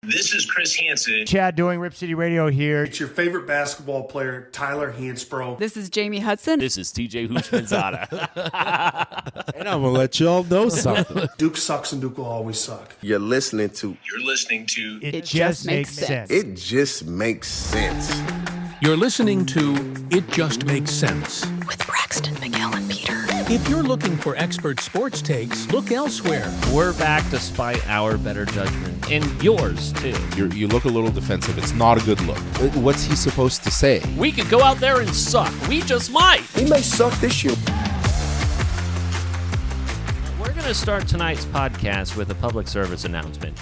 This is Chris Hansen. Chad doing Rip City Radio here. It's your favorite basketball player, Tyler Hansbrough. This is Jamie Hudson. This is TJ Houshmandzadeh. And I'm going to let y'all know something. Duke sucks and Duke will always suck. You're listening to It Just Makes Sense. It Just Makes Sense. You're listening to It Just Makes Sense. With Braxton, Miguel, and Peter. If you're looking for expert sports takes, look elsewhere. We're back despite our better judgment. And yours, too. You look a little defensive. It's not a good look. What's he supposed to say? We could go out there and suck. We just might. He may suck this year. We're going to start tonight's podcast with a public service announcement.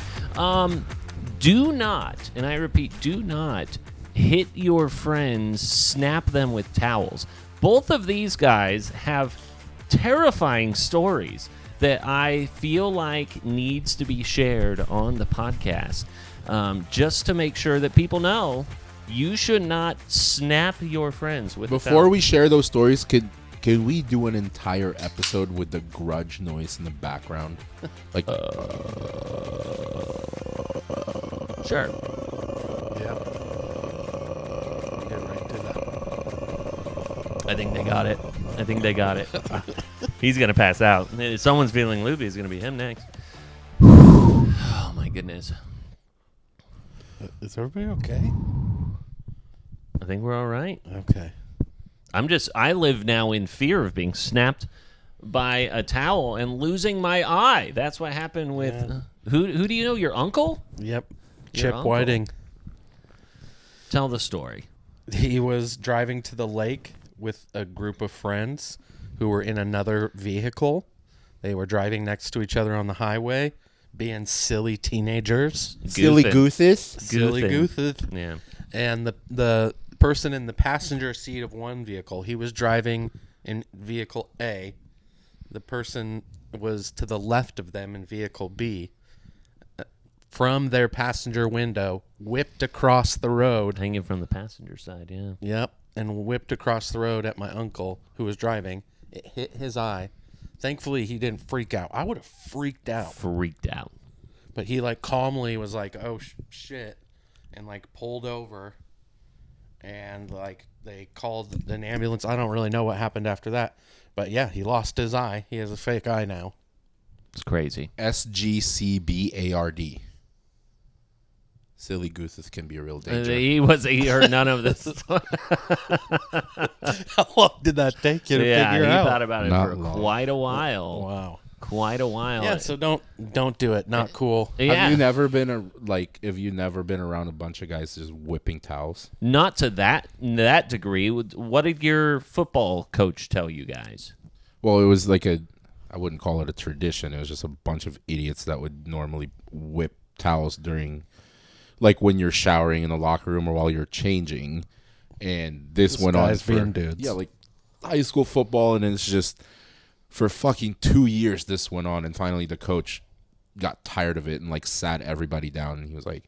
Do not, and I repeat, do not hit your friends, snap them with towels. Both of these guys have terrifying stories that I feel like needs to be shared on the podcast, just to make sure that people know you should not snap your friends with Before we share those stories, could we do an entire episode with the grudge noise in the background? Like, sure. I think they got it. He's going to pass out. If someone's feeling loopy, it's going to be him next. Oh, my goodness. is everybody okay? I think we're all right. Okay. I live now in fear of being snapped by a towel and losing my eye. That's what happened with, who do you know, your uncle? Yep. Your Chip uncle. Whiting. Tell the story. He was driving to the lake with a group of friends who were in another vehicle. They were driving next to each other on the highway, being silly teenagers. Silly gooses? Silly gooses. Yeah. And the person in the passenger seat of one vehicle, he was driving in vehicle A. The person was to the left of them in vehicle B. From their passenger window, whipped across the road. Hanging from the passenger side, yeah. Yep, and whipped across the road at my uncle who was driving. It hit his eye. Thankfully, he didn't freak out. I would have freaked out. But he, calmly was like, oh, shit, and, pulled over. And, they called an ambulance. I don't really know what happened after that. But, yeah, he lost his eye. He has a fake eye now. It's crazy. SGCBARD. Silly gooses can be a real danger. He heard none of this. How long did that take you to figure he out? thought about it Not for long. quite a while. Wow. Quite a while. Yeah, so don't do it. Not cool. Yeah. Have you never been around a bunch of guys just whipping towels? Not to that degree. What did your football coach tell you guys? Well, it was I wouldn't call it a tradition. It was just a bunch of idiots that would normally whip towels during, when you're showering in the locker room or while you're changing. And this went on for dudes. Yeah, high school football, and it's just for fucking 2 years this went on, and finally the coach got tired of it and sat everybody down, and he was like,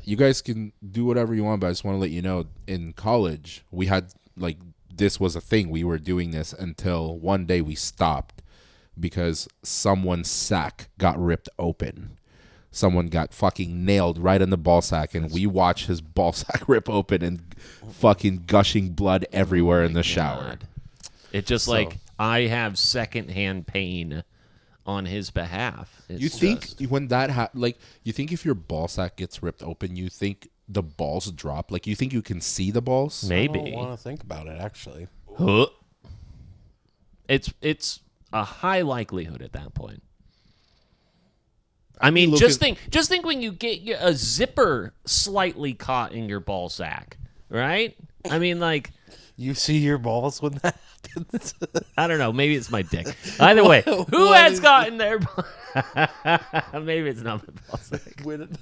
you guys can do whatever you want, but I just want to let you know, in college we had this was a thing. We were doing this until one day we stopped because someone's sack got ripped open. Someone got fucking nailed right in the ball sack, and we watched his ball sack rip open and fucking gushing blood everywhere in the shower. It's just I have secondhand pain on his behalf. You think when that you think if your ball sack gets ripped open, you think the balls drop? You think you can see the balls? Maybe. I don't want to think about it, actually. Huh. It's a high likelihood at that point. I mean, just think when you get a zipper slightly caught in your ball sack, right? I mean, You see your balls when that happens? I don't know. Maybe it's my dick. Either way, who has gotten their maybe it's not my ball sack. When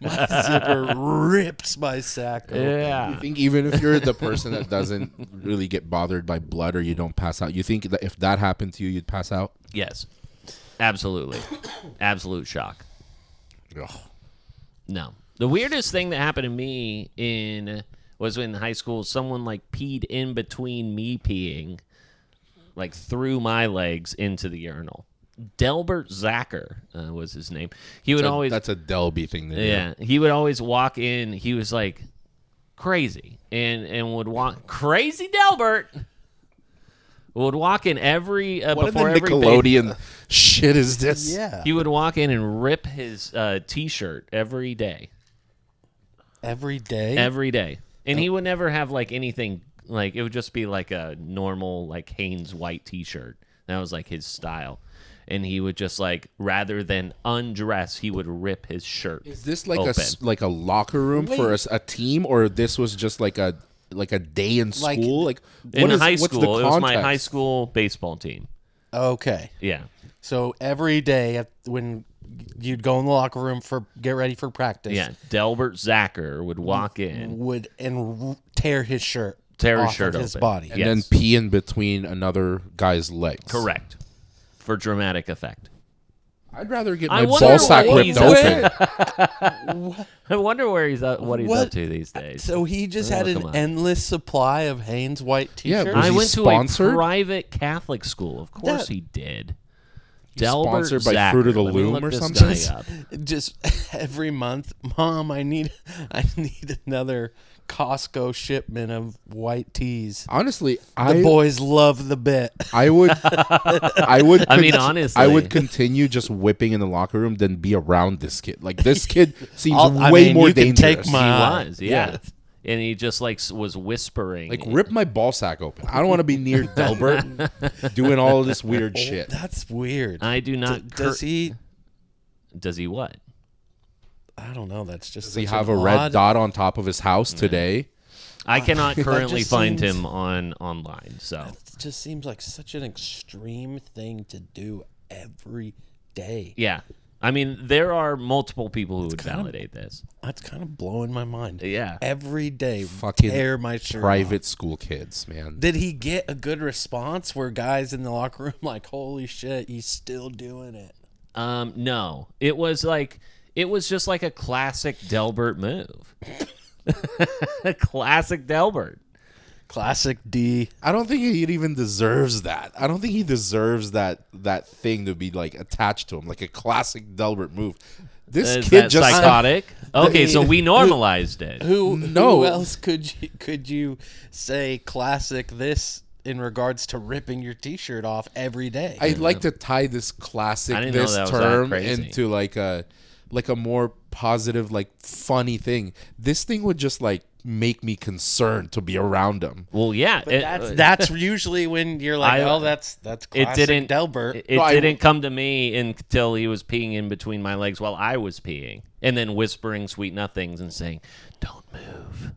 my zipper rips my sack open. Yeah. You think even if you're the person that doesn't really get bothered by blood or you don't pass out, you think that if that happened to you, you'd pass out? Yes. Absolutely. Absolute shock. Ugh. No. The weirdest thing that happened to me was in high school. Someone peed in between me peeing, through my legs into the urinal. Delbert Zacher was his name. He would always. That's a Delby thing to do. Yeah, he would always walk in. He was like crazy, and would walk crazy. Delbert would walk in every What before in the every Nickelodeon shit is this? Yeah. He would walk in and rip his T-shirt every day. Every day? Every day. And he would never have, like, anything, like, it would just be, like, a normal, like, Hanes white T-shirt. That was, like, his style. And he would just, like, rather than undress, he would rip his shirt. Is this like open. a locker room for a team, or this was just like a day in school? Like In high what's the school, it was my context? high school baseball team. Okay. Yeah. So every day when you'd go in the locker room get ready for practice. Yeah. Delbert Zacher would walk in. Would tear his shirt. Tear his off shirt of his open. body. And then pee in between another guy's legs. Correct. For dramatic effect. I'd rather get I my wonder ball sack what ripped he's open. I wonder where he's up, what he's What? up to these days. So he just had Look him an up. endless supply of Hanes white Yeah, T-shirts. was I he went to sponsored? a private Catholic school. Of course That- he did. He's Delbert sponsored by Zacher. Fruit of the Let me Loom look or this something? guy up. Just every month, Mom, I need another Costco shipment of white tees. Honestly, The boys love the bit. I would. I mean, honestly. I would continue just whipping in the locker room than be around this kid. Like this kid seems I way mean, more you can dangerous. take my- He was, yeah. Yes. And he just like was whispering. Like rip my ball sack open. I don't want to be near Delbert doing all of this weird shit. That's weird. I do not. Does he? Does he what? I don't know. That's just. Does he such have an a red odd- dot on top of his house today? I cannot currently just find seems- him online. So It just seems like such an extreme thing to do every day. yeah, I mean there are multiple people who would validate this. That's kind of blowing my mind. Yeah. Every day, Fucking tear my shirt private off. school kids, man. Did he get a good response? Where guys in the locker room like, "Holy shit, he's still doing it." No, it was just like a classic Delbert move. Classic Delbert. Classic D. I don't think he even deserves that. I don't think he deserves that thing to be like attached to him, like a classic Delbert move. This Is kid that just psychotic? Okay, so we normalized it. Who No. else could you say classic this in regards to ripping your T-shirt off every day? I'd like to tie this classic I didn't know this that was that term crazy. into like a more positive, like funny thing. This thing would just like make me concerned to be around him. Well, yeah, That's usually when you're like, I- oh, that's classic it didn't Delbert. It didn't come to me until he was peeing in between my legs while I was peeing, and then whispering sweet nothings and saying, "Don't move,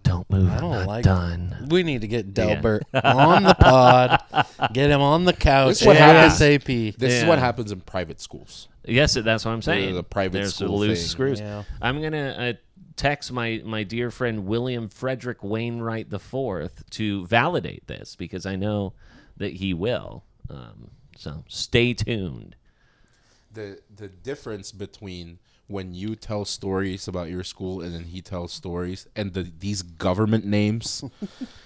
don't move. I I'm don't not like done." We need to get Delbert on the pod, get him on the couch This is what happens. ASAP. This is Yeah. what happens in private schools. Yes, that's what I'm saying. the private There's school loose thing. screws. Yeah. I'm gonna text my dear friend William Frederick Wainwright IV to validate this because I know that he will. So stay tuned. The difference between when you tell stories about your school and then he tells stories and these government names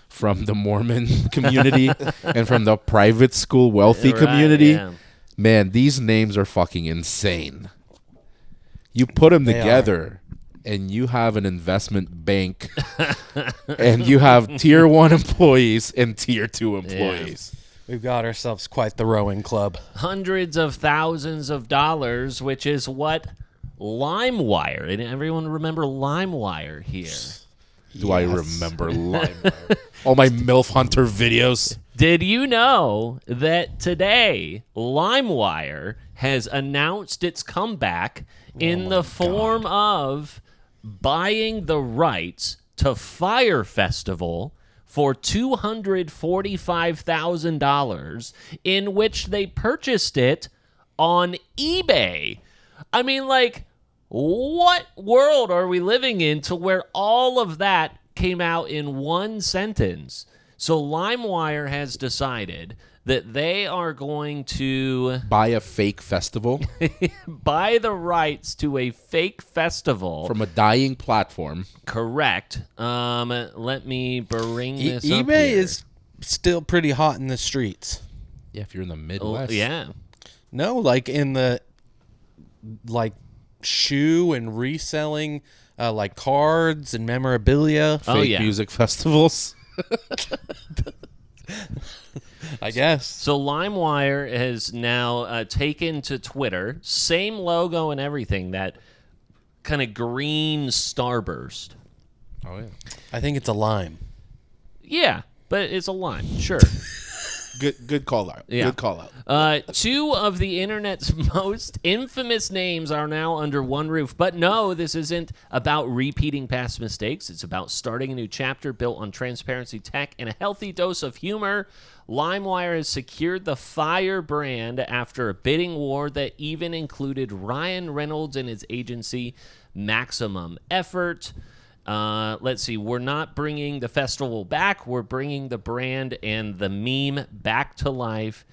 from the Mormon community and from the private school wealthy Right, community, yeah. man, these names are fucking insane. You put them They together and you have an investment bank and you have tier 1 employees and tier 2 employees. We've got ourselves quite the rowing club. Hundreds of thousands of dollars, which is what Limewire. And everyone remember Limewire here. Do I remember Limewire? All my MILF Hunter videos. Did you know that today Limewire has announced its comeback in the form of buying the rights to Fyre Festival for $245,000, in which they purchased it on eBay? I mean, like, what world are we living in to where all of that came out in one sentence? So Limewire has decided that they are going to Buy a fake festival buy the rights to a fake festival. from a dying platform. Correct. Let me bring this up eBay here. is still pretty hot in the streets. Yeah, if you're in the Oh, Midwest. yeah. No, like in the shoe and reselling like cards and memorabilia. Fake music festivals. I guess. So Limewire has now taken to Twitter, same logo and everything, that kind of green starburst. Oh, yeah. I think it's a lime. Yeah, but it's a lime, sure. Good call out. Yeah. Good call out. Two of the internet's most infamous names are now under one roof. But no, this isn't about repeating past mistakes. It's about starting a new chapter built on transparency, tech, and a healthy dose of humor. Limewire has secured the Fyre brand after a bidding war that even included Ryan Reynolds and his agency, Maximum Effort. Let's see. We're not bringing the festival back. We're bringing the brand and the meme back to life,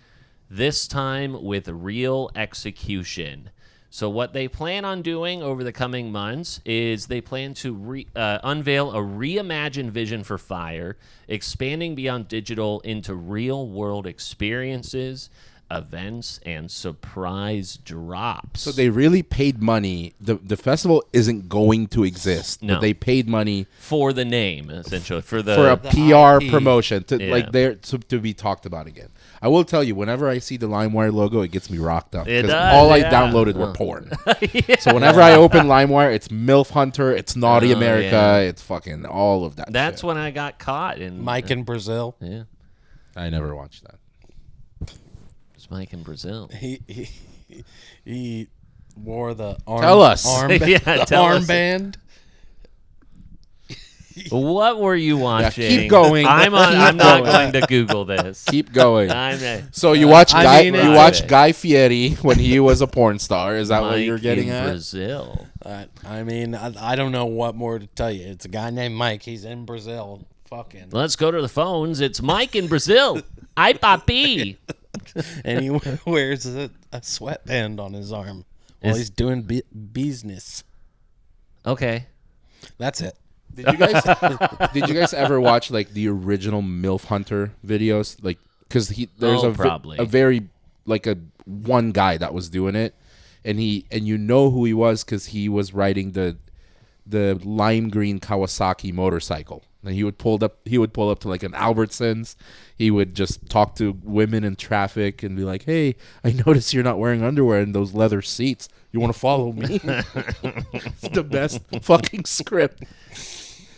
this time with real execution. So what they plan on doing over the coming months is they plan to unveil a reimagined vision for Fyre, expanding beyond digital into real-world experiences, events, and surprise drops. So they really paid money. The festival isn't going to exist. No. But they paid money for the name, essentially, for a the PR IP. promotion to Yeah. to be talked about again. I will tell you, whenever I see the Limewire logo, it gets me rocked up. It 'Cause does, all I yeah. downloaded were porn. So whenever I open Limewire, it's MILF Hunter, it's Naughty Oh, America, yeah. it's fucking all of that. That's shit. when I got caught in Mike in Brazil. Yeah, I never watched that. it's Mike in Brazil. He wore the arm. Tell us. Yeah, the tell us. armband. What were you watching? keep going. I'm Keep not going. going to Google this. Keep going. I'm So you watch mean, Guy Fieri when he was a porn star. Is that what Mike you're getting in at? Brazil. I mean, I don't know what more to tell you. It's a guy named Mike. He's in Brazil. Fucking. Let's go to the phones. It's Mike in Brazil. Hi, papi. And he wears a sweatband on his arm while he's doing business. Okay. That's it. Did you guys ever watch like the original MILF Hunter videos? Like, because there's probably. a very like a one guy that was doing it, and you know who he was because he was riding the lime green Kawasaki motorcycle. And he would pull up to like an Albertsons. He would just talk to women in traffic and be like, "Hey, I noticed you're not wearing underwear in those leather seats. You want to follow me?" It's the best fucking script.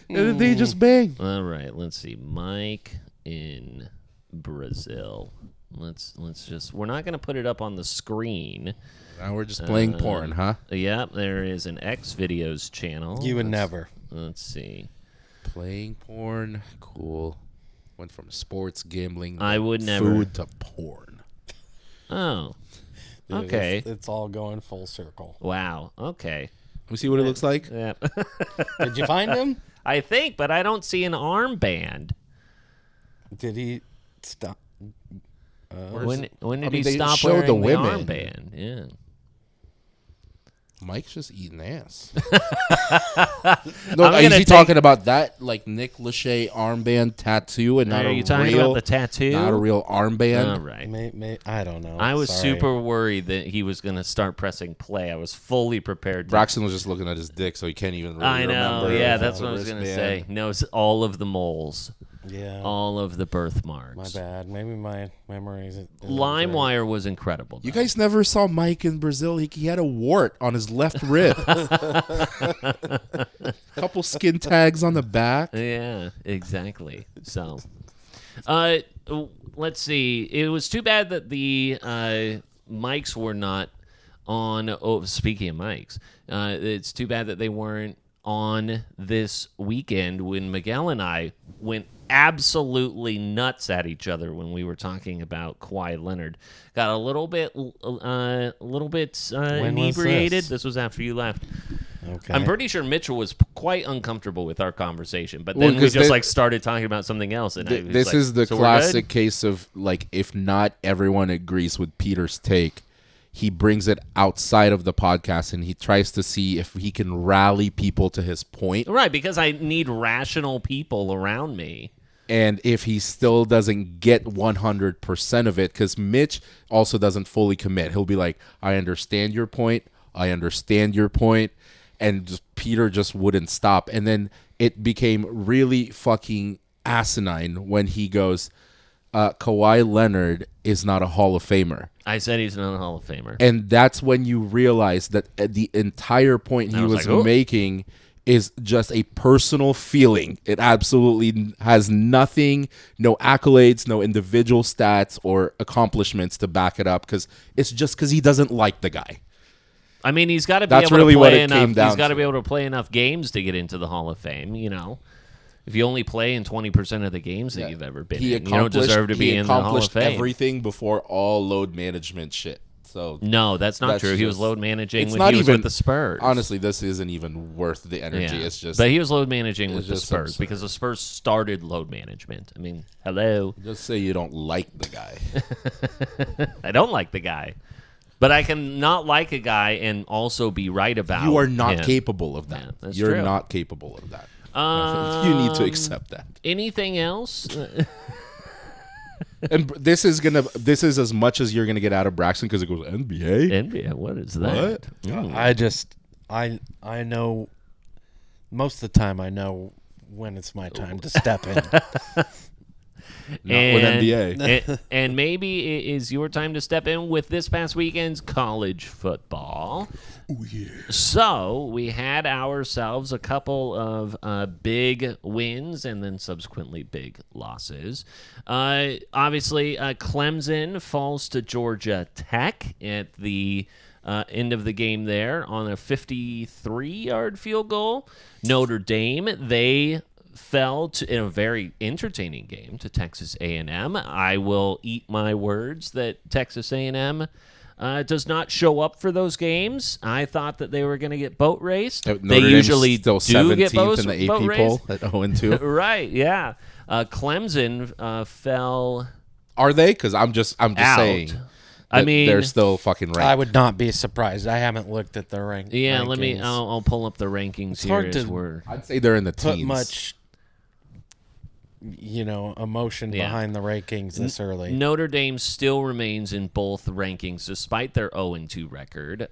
And then they just bang. All right. Let's see. Mike in Brazil. Let's just. We're not going to put it up on the screen. Now we're just playing porn, huh? Yep. There is an X videos channel. You would never. Let's see. Playing porn, cool. Went from sports, gambling, I would never. food to porn. Oh. Dude, Okay. It's all going full circle. Wow. Okay. We see what it looks like. Yeah. Did you find him? I think, but I don't see an armband. Did he stop? When did mean, he they stop showed wearing the the women. armband? Yeah. Mike's just eating ass. I'm No, is gonna he talking about that like Nick Lachey armband tattoo and not Are a you talking real, about the tattoo? not a real armband? All right. I don't know. I was Sorry. super worried that he was going to start pressing play. I was fully prepared. Braxton was just looking at his dick, so he can't even really I know. remember. Yeah, that's what I was going to say. wristband. Knows all of the moles, Yeah. all of the My birthmarks. bad. Maybe my memory isn't. Limewire was incredible. You though. guys never saw Mike in Brazil. He had a wart on his left rib. Couple skin tags on the back. Yeah, exactly. So, let's see. It was too bad that the mics were not on. Oh, speaking of mics, it's too bad that they weren't on this weekend when Miguel and I went absolutely nuts at each other when we were talking about Kawhi Leonard. Got a little bit inebriated. This was after you left. Okay. I'm pretty sure Mitchell was quite uncomfortable with our conversation, but Well, then we 'cause just they- like started talking about something else. And I was This like, is the "So we're good?" classic case of like, if not everyone agrees with Peter's take, he brings it outside of the podcast and he tries to see if he can rally people to his point. Right, because I need rational people around me. And if he still doesn't get 100% of it, because Mitch also doesn't fully commit. He'll be like, I understand your point. I understand your point. And Peter just wouldn't stop. And then it became really fucking asinine when he goes, Kawhi Leonard is not a Hall of Famer. I said he's not a Hall of Famer. And that's when you realize that the entire point he was making is just a personal feeling. It absolutely has nothing, no accolades, no individual stats or accomplishments to back it up, because it's just because he doesn't like the guy. I mean, he's got to be That's able really to what play it came enough. down He's got to. to be able to play enough games to get into the Hall of Fame. You know, if you only play in 20% of the games that you've ever been in, you don't deserve to be in the Hall of accomplished Fame. everything before all load management shit. So no, that's not true. He was just- load managing it's when not he was even- with the Spurs. Honestly, this isn't even worth the energy. Yeah. It's just, but he was load managing with the just Spurs absurd. because the Spurs started load management. I mean, hello. just say you don't like the guy. I don't like the guy. But I can not like a guy and also be right about You are not him. capable of that. Yeah, that's You're true. not capable of that. You need to accept that. Anything else? And this is as much as you're gonna get out of Braxton, because it goes NBA. NBA, what is that? What? I know most of the time I know when it's my time to step in. Not with NBA. And maybe it is your time to step in with this past weekend's college football. Oh, yeah. So we had ourselves a couple of big wins and then subsequently big losses. Obviously, Clemson falls to Georgia Tech at the end of the game there on a 53-yard field goal. Notre Dame, they fell in a very entertaining game to Texas A&M. I will eat my words that Texas A&M does not show up for those games. I thought that they were going to get boat raced. Notre They Dame's usually still do get 17th in the boat AP poll raced. at 0-2. Right, yeah. Clemson fell Are they? Because I'm just out. saying. I mean, they're still fucking ranked. I would not be surprised. I haven't looked at the rank. yeah. rankings. Let me. I'll pull up the rankings It's here. hard as to we're I'd say they're in the put teens. much, emotion Yeah. behind the rankings this early. Notre Dame still remains in both rankings despite their 0-2 record.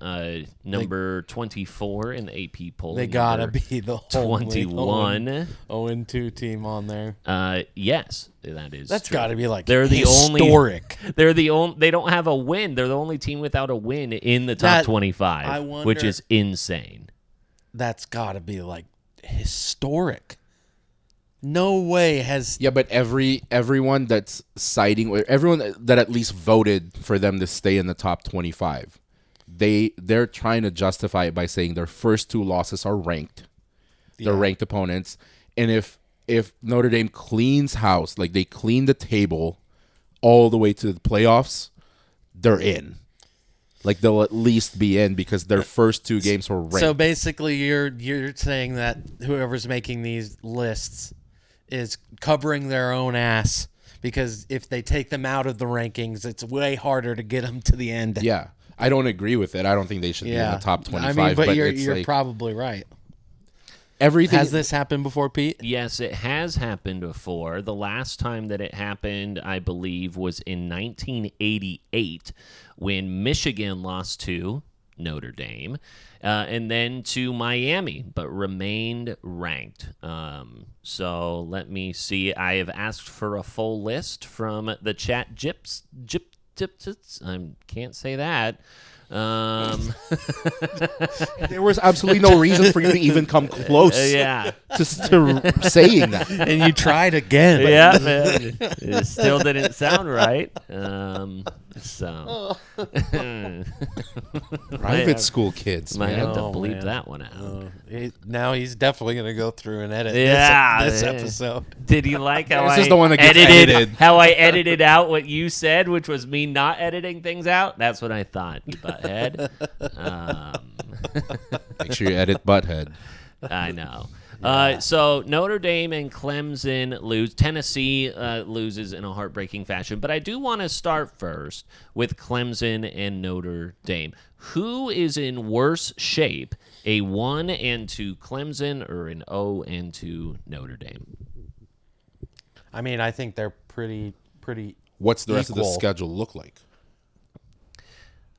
Number 24 in the AP poll. They gotta number be the 21. 0-2 team on there. Yes, that is. That's true. got to be like They're the historic. They're the only. They don't have a win. They're the only team without a win in the top That- 25, I wonder- which is insane. That's got to be like historic. No way has Yeah, but everyone that's citing, everyone that at least voted for them to stay in the top 25, they're trying to justify it by saying their first two losses are ranked. They're ranked opponents, and if Notre Dame cleans house, like they clean the table all the way to the playoffs, they're in. Like they'll at least be in because their first two games were ranked. So basically, you're saying that whoever's making these lists is covering their own ass, because if they take them out of the rankings, it's way harder to get them to the end. Yeah, I don't agree with it. I don't think they should be in the top 25. I mean, but it's you're like probably right. everything. Has this happened before, Pete? Yes, it has happened before. The last time that it happened, I believe, was in 1988 when Michigan lost to Notre Dame and then to Miami, but remained ranked. So let me see. I have asked for a full list from the chat. I can't say that. There was absolutely no reason for you to even come close Yeah. to saying that. And you tried again. Yeah, it still didn't sound right. So Private school kids, might man. have to Oh, bleep man. that one out. Now he's definitely going to go through and edit Yeah, this yeah. episode. Did you like how This I is the one that gets edited edited. how I edited out what you said, which was me not editing things out? That's what I thought, you butthead. Make sure you edit butthead. I know. So Notre Dame and Clemson lose. Tennessee loses in a heartbreaking fashion. But I do want to start first with Clemson and Notre Dame. Who is in worse shape, a 1-2 Clemson or an 0-2 Notre Dame? I mean, I think they're pretty. What's the rest of the equal. schedule look like?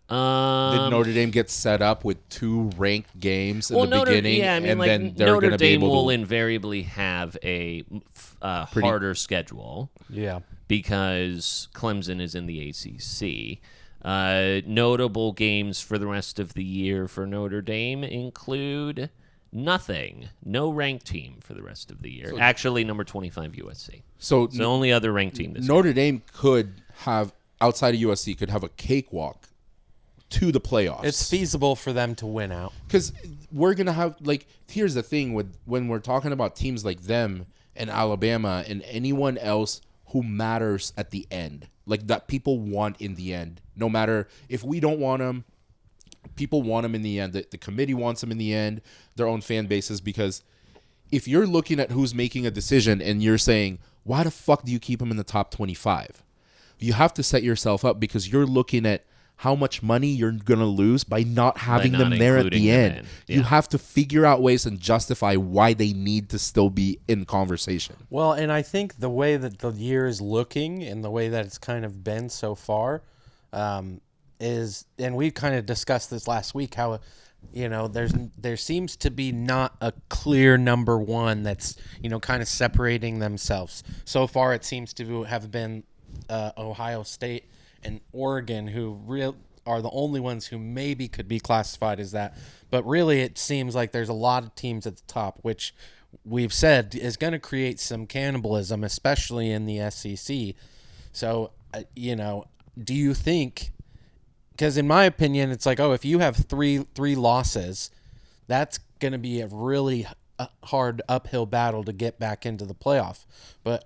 Did Um, Notre Dame get set up with 2 ranked games in the Notre, beginning, yeah, I mean, and like, then they're Notre going to be Dame able will to? invariably have a harder schedule Yeah. because Clemson is in the ACC. Notable games for the rest of the year for Notre Dame include nothing. No ranked team for the rest of the year. Actually, number 25 USC. So It's the only other ranked team this year. Notre Dame could have, outside of USC, could have a cakewalk to the playoffs. It's feasible for them to win out. Because we're going to have, like, here's the thing with when we're talking about teams like them and Alabama and anyone else who matters at the end, like that people want in the end, no matter if we don't want them, people want them in the end. The committee wants them in the end, their own fan bases, because if you're looking at who's making a decision and you're saying, why the fuck do you keep them in the top 25? You have to set yourself up because you're looking at how much money you're going to lose by not having not them there at including the them end. in. You Yeah. have to figure out ways and justify why they need to still be in conversation. Well, and I think the way that the year is looking and the way that it's kind of been so far is, and we kind of discussed this last week, how, you know, there seems to be not a clear number one that's, you know, kind of separating themselves. So far, it seems to have been Ohio State and Oregon, who are the only ones who maybe could be classified as that. But really, it seems like there's a lot of teams at the top, which we've said is going to create some cannibalism, especially in the SEC. So, you know, do you think, because in my opinion, it's like, oh, if you have three losses, that's going to be a really hard uphill battle to get back into the playoff. But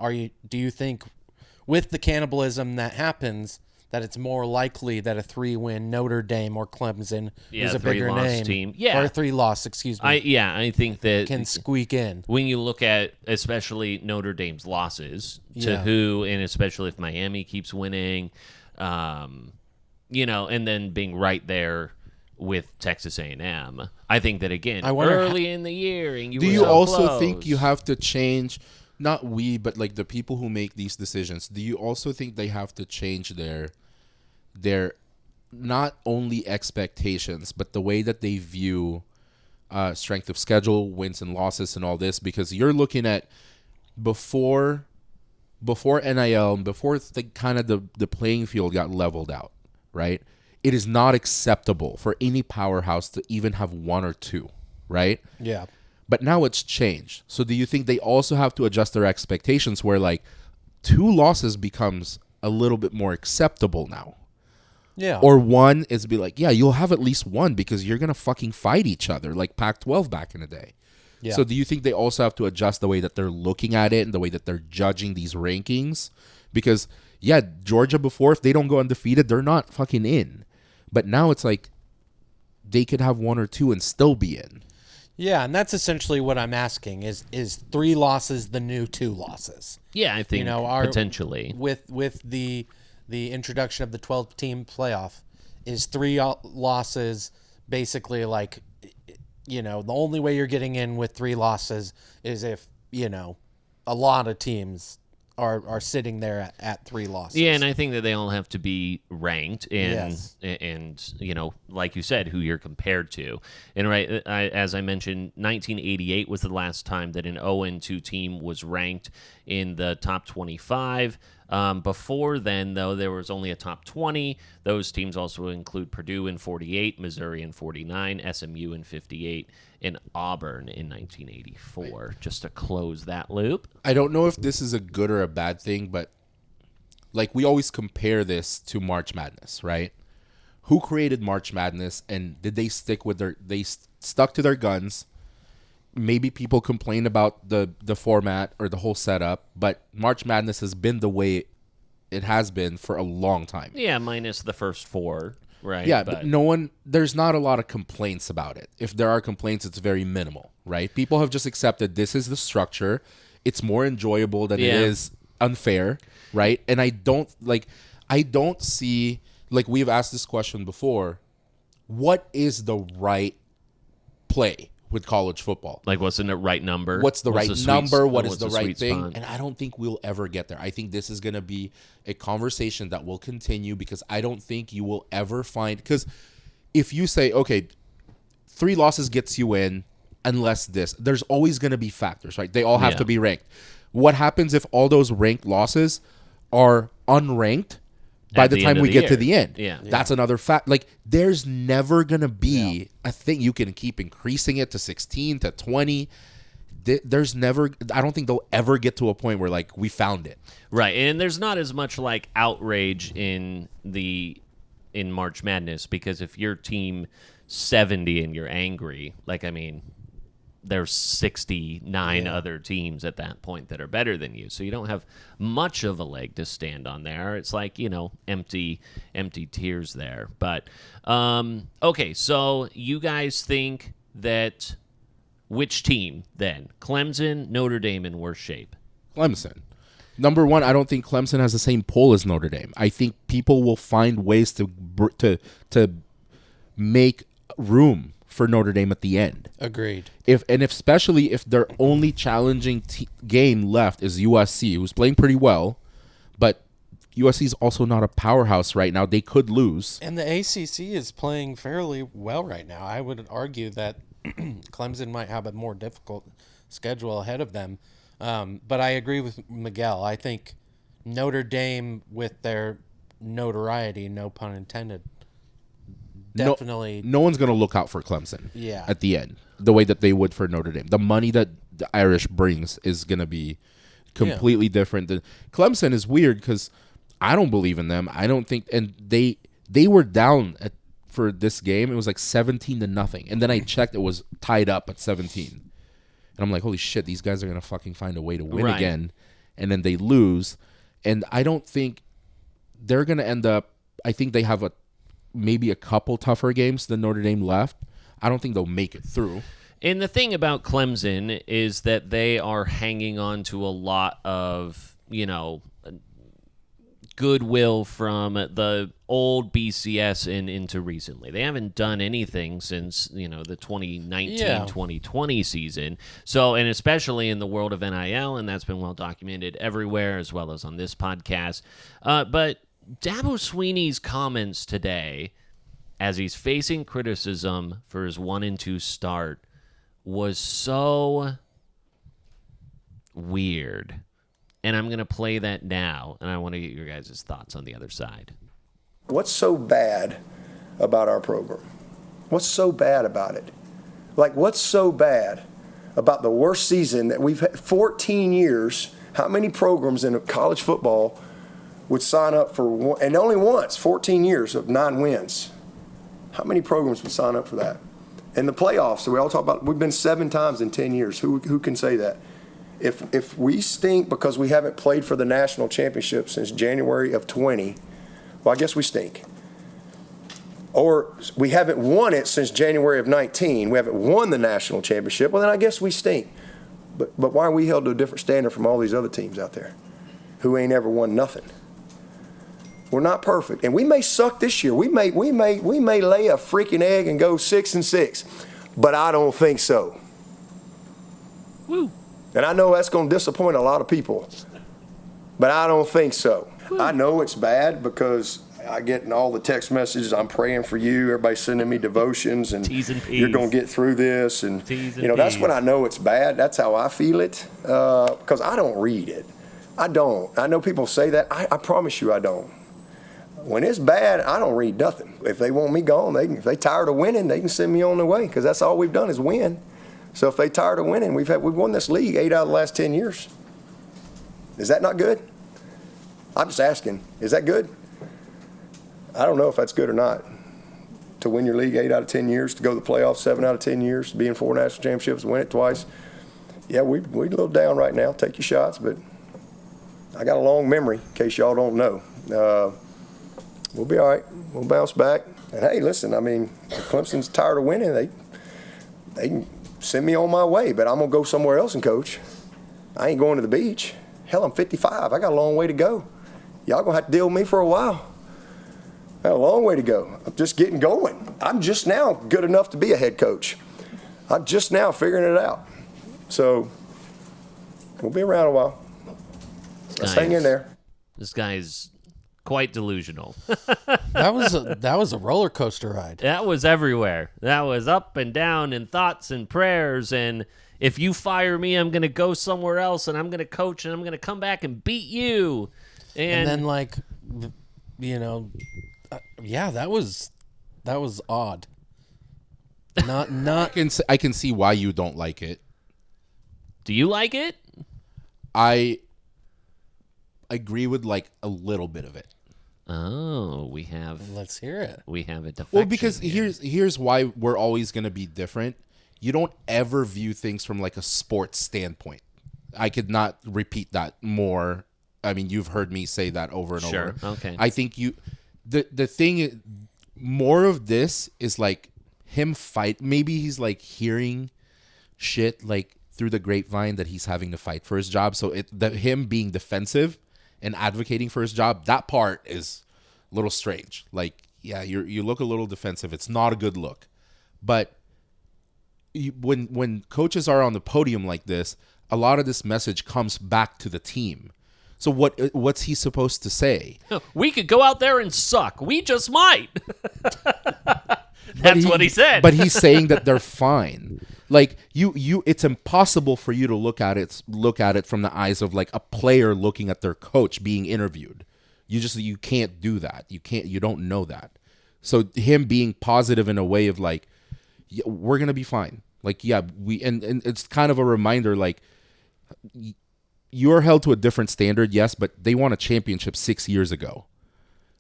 do you think with the cannibalism that happens, that it's more likely that a 3-win Notre Dame or Clemson, who's a bigger name, team, or a 3-loss, excuse me, I think that can squeak in. when you look at especially Notre Dame's losses to Yeah. who, and especially if Miami keeps winning, you know, and then being right there with Texas A&M, I think that again early in the year, and Do you also think you have to change? Not we, but like the people who make these decisions. Do you also think they have to change their not only expectations, but the way that they view strength of schedule, wins and losses, and all this? Because you're looking at before NIL, before the playing field got leveled out, right? It is not acceptable for any powerhouse to even have 1 or 2, right? Yeah. But now it's changed. So do you think they also have to adjust their expectations where like 2 losses becomes a little bit more acceptable now? Yeah. Or 1 is be like, yeah, you'll have at least 1 because you're going to fucking fight each other like Pac-12 back in the day. Yeah. So do you think they also have to adjust the way that they're looking at it and the way that they're judging these rankings? Because, yeah, Georgia before, if they don't go undefeated, they're not fucking in. But now it's like they could have 1 or 2 and still be in. Yeah, and that's essentially what I'm asking is 3 losses the new 2 losses? Yeah, I think potentially. With the introduction of the 12-team playoff, is 3 losses basically like, you know, the only way you're getting in with 3 losses is if, you know, a lot of teams are sitting there at 3 losses. Yeah, and I think that they all have to be ranked and Yes. and you know, like you said, who you're compared to. And as I mentioned, 1988 was the last time that an 0-2 team was ranked in the top 25. Before then, though, there was only a top 20. Those teams also include Purdue in 48, Missouri in 49, SMU in 58, and Auburn in 1984, just to close that loop. I don't know if this is a good or a bad thing, but like we always compare this to March Madness, right? Who created March Madness, and did they stuck to their guns? Maybe people complain about the format or the whole setup, but March Madness has been the way it has been for a long time. Yeah, minus the first 4, right? Yeah, but there's not a lot of complaints about it. If there are complaints, it's very minimal, right? People have just accepted this is the structure. It's more enjoyable than it is unfair, right? And I don't see, like we've asked this question before, what is the right play? with college football. Like, what's the right number? What's the right number? What is the right thing? Spot? And I don't think we'll ever get there. I think this is going to be a conversation that will continue because I don't think you will ever find... Because if you say, okay, 3 losses gets you in, unless this, there's always going to be factors, right? They all have to be ranked. What happens if all those ranked losses are unranked by the time we get to the end? Yeah. That's another fact. Like, there's never going to be a thing. You can keep increasing it to 16, to 20. There's never, I don't think they'll ever get to a point where, like, we found it. Right. And there's not as much, like, outrage in March Madness because if your team 70 and you're angry, like, I mean, there's 69 other teams at that point that are better than you. So you don't have much of a leg to stand on there. It's like, empty tears there. But, okay, so you guys think that which team then? Clemson, Notre Dame in worse shape? Clemson. Number one, I don't think Clemson has the same pull as Notre Dame. I think people will find ways to make room for Notre Dame at the end. Agreed. Especially if their only challenging game left is USC, who's playing pretty well, but USC is also not a powerhouse right now. They could lose. And the ACC is playing fairly well right now. I would argue that Clemson might have a more difficult schedule ahead of them. But I agree with Miguel. I think Notre Dame, with their notoriety, no pun intended, definitely. No one's going to look out for Clemson at the end the way that they would for Notre Dame. The money that the Irish brings is going to be completely different. Clemson is weird because I don't believe in them. I don't think, and they were down for this game. It was like 17-0, and then I checked. It was tied up at 17, and I'm like, holy shit, these guys are going to fucking find a way to win again, and then they lose, and I don't think they're going to end up. I think they have maybe a couple tougher games than Notre Dame left. I don't think they'll make it through. And the thing about Clemson is that they are hanging on to a lot of, goodwill from the old BCS and into recently. They haven't done anything since, the 2019-2020 season. So, and especially in the world of NIL, and that's been well documented everywhere as well as on this podcast. But Dabo Swinney's comments today, as he's facing criticism for his 1-2 start, was so weird. And I'm going to play that now, and I want to get your guys' thoughts on the other side. What's so bad about our program? What's so bad about it? Like, what's so bad about the worst season that we've had 14 years? How many programs in college football would sign up for one, and only once, 14 years of 9 wins? How many programs would sign up for that? In the playoffs, so we all talk about, we've been 7 times in 10 years. Who can say that? If we stink because we haven't played for the national championship since January of 20, well, I guess we stink. Or we haven't won it since January of 19. We haven't won the national championship. Well, then I guess we stink. But why are we held to a different standard from all these other teams out there who ain't ever won nothing? We're not perfect, and we may suck this year. We may lay a freaking egg and go 6-6, but I don't think so. Woo. And I know that's going to disappoint a lot of people, but I don't think so. I know it's bad because I get in all the text messages, I'm praying for you, everybody's sending me devotions, and you're going to get through this. And, that's when I know it's bad. That's how I feel it because I don't read it. I don't. I know people say that. I promise you I don't. When it's bad, I don't read nothing. If they want me gone, if they tired of winning, they can send me on their way because that's all we've done is win. So if they tired of winning, we've won this league 8 out of the last 10 years. Is that not good? I'm just asking. Is that good? I don't know if that's good or not. To win your league 8 out of 10 years, to go to the playoffs 7 out of 10 years, to be in 4 national championships, win it twice. Yeah, we're a little down right now. Take your shots, but I got a long memory, in case y'all don't know. We'll be all right. We'll bounce back. And, hey, listen, I mean, if Clemson's tired of winning, they can send me on my way, but I'm going to go somewhere else and coach. I ain't going to the beach. Hell, I'm 55. I got a long way to go. Y'all going to have to deal with me for a while. I got a long way to go. I'm just getting going. I'm just now good enough to be a head coach. I'm just now figuring it out. So we'll be around a while. Let's hang in there. This guy's quite delusional. That was a roller coaster ride. That was everywhere. That was up and down and thoughts and prayers. And if you fire me, I'm going to go somewhere else and I'm going to coach and I'm going to come back and beat you. And then, like, you know, yeah, that was odd. Not. I can see why you don't like it. Do you like it? I agree with like a little bit of it. Oh, we have. Let's hear it. We have a defection. Well, because here. here's why we're always going to be different. You don't ever view things from like a sports standpoint. I could not repeat that more. I mean, you've heard me say that over and Sure. over. Okay. I think the thing more of this is like him fight. Maybe he's like hearing shit like through the grapevine that he's having to fight for his job. So him being defensive and advocating for his job, that part is a little strange. Like, yeah, you look a little defensive. It's not a good look. But when coaches are on the podium like this, a lot of this message comes back to the team. So what's he supposed to say? We could go out there and suck. We just might. That's what he said. But he's saying that they're fine. Like it's impossible for you to look at it from the eyes of like a player looking at their coach being interviewed. You can't do that. You don't know that. So him being positive in a way of like, yeah, we're gonna be fine. Like, yeah, and it's kind of a reminder like you're held to a different standard, yes, but they won a championship 6 years ago.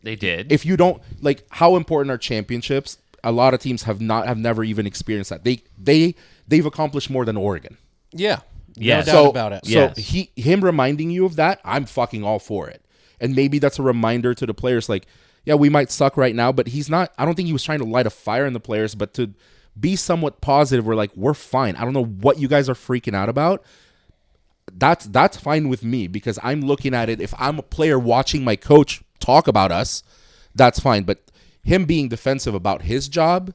They did. If you don't like, how important are championships? A lot of teams have never even experienced that. They've accomplished more than Oregon. Yeah. Yeah. No doubt about it. So him reminding you of that, I'm fucking all for it. And maybe that's a reminder to the players like, yeah, we might suck right now, but he's not. I don't think he was trying to light a fire in the players, but to be somewhat positive. We're like, we're fine. I don't know what you guys are freaking out about. That's fine with me because I'm looking at it. If I'm a player watching my coach talk about us, that's fine. But him being defensive about his job,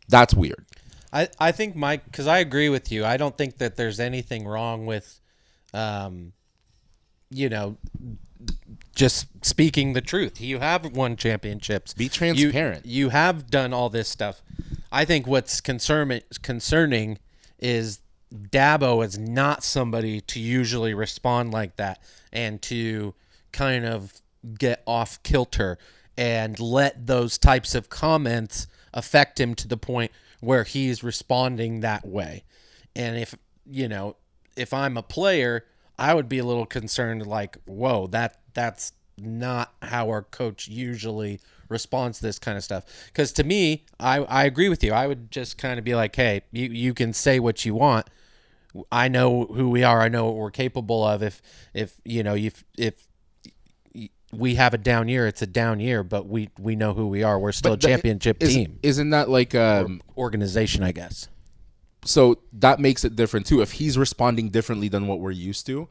that's weird. I think, Mike, because I agree with you. I don't think that there's anything wrong with, just speaking the truth. You have won championships. Be transparent. You have done all this stuff. I think what's concerning is Dabo is not somebody to usually respond like that and to kind of get off kilter and let those types of comments affect him to the point where he's responding that way. And if I'm a player, I would be a little concerned like, whoa, that's not how our coach usually responds to this kind of stuff. Because to me, I agree with you. I would just kind of be like, hey, you can say what you want. I know who we are. I know what we're capable of. If we have a down year, it's a down year, but we know who we are. We're still a championship team. Isn't that like organization, I guess? So that makes it different too. If he's responding differently than what we're used to,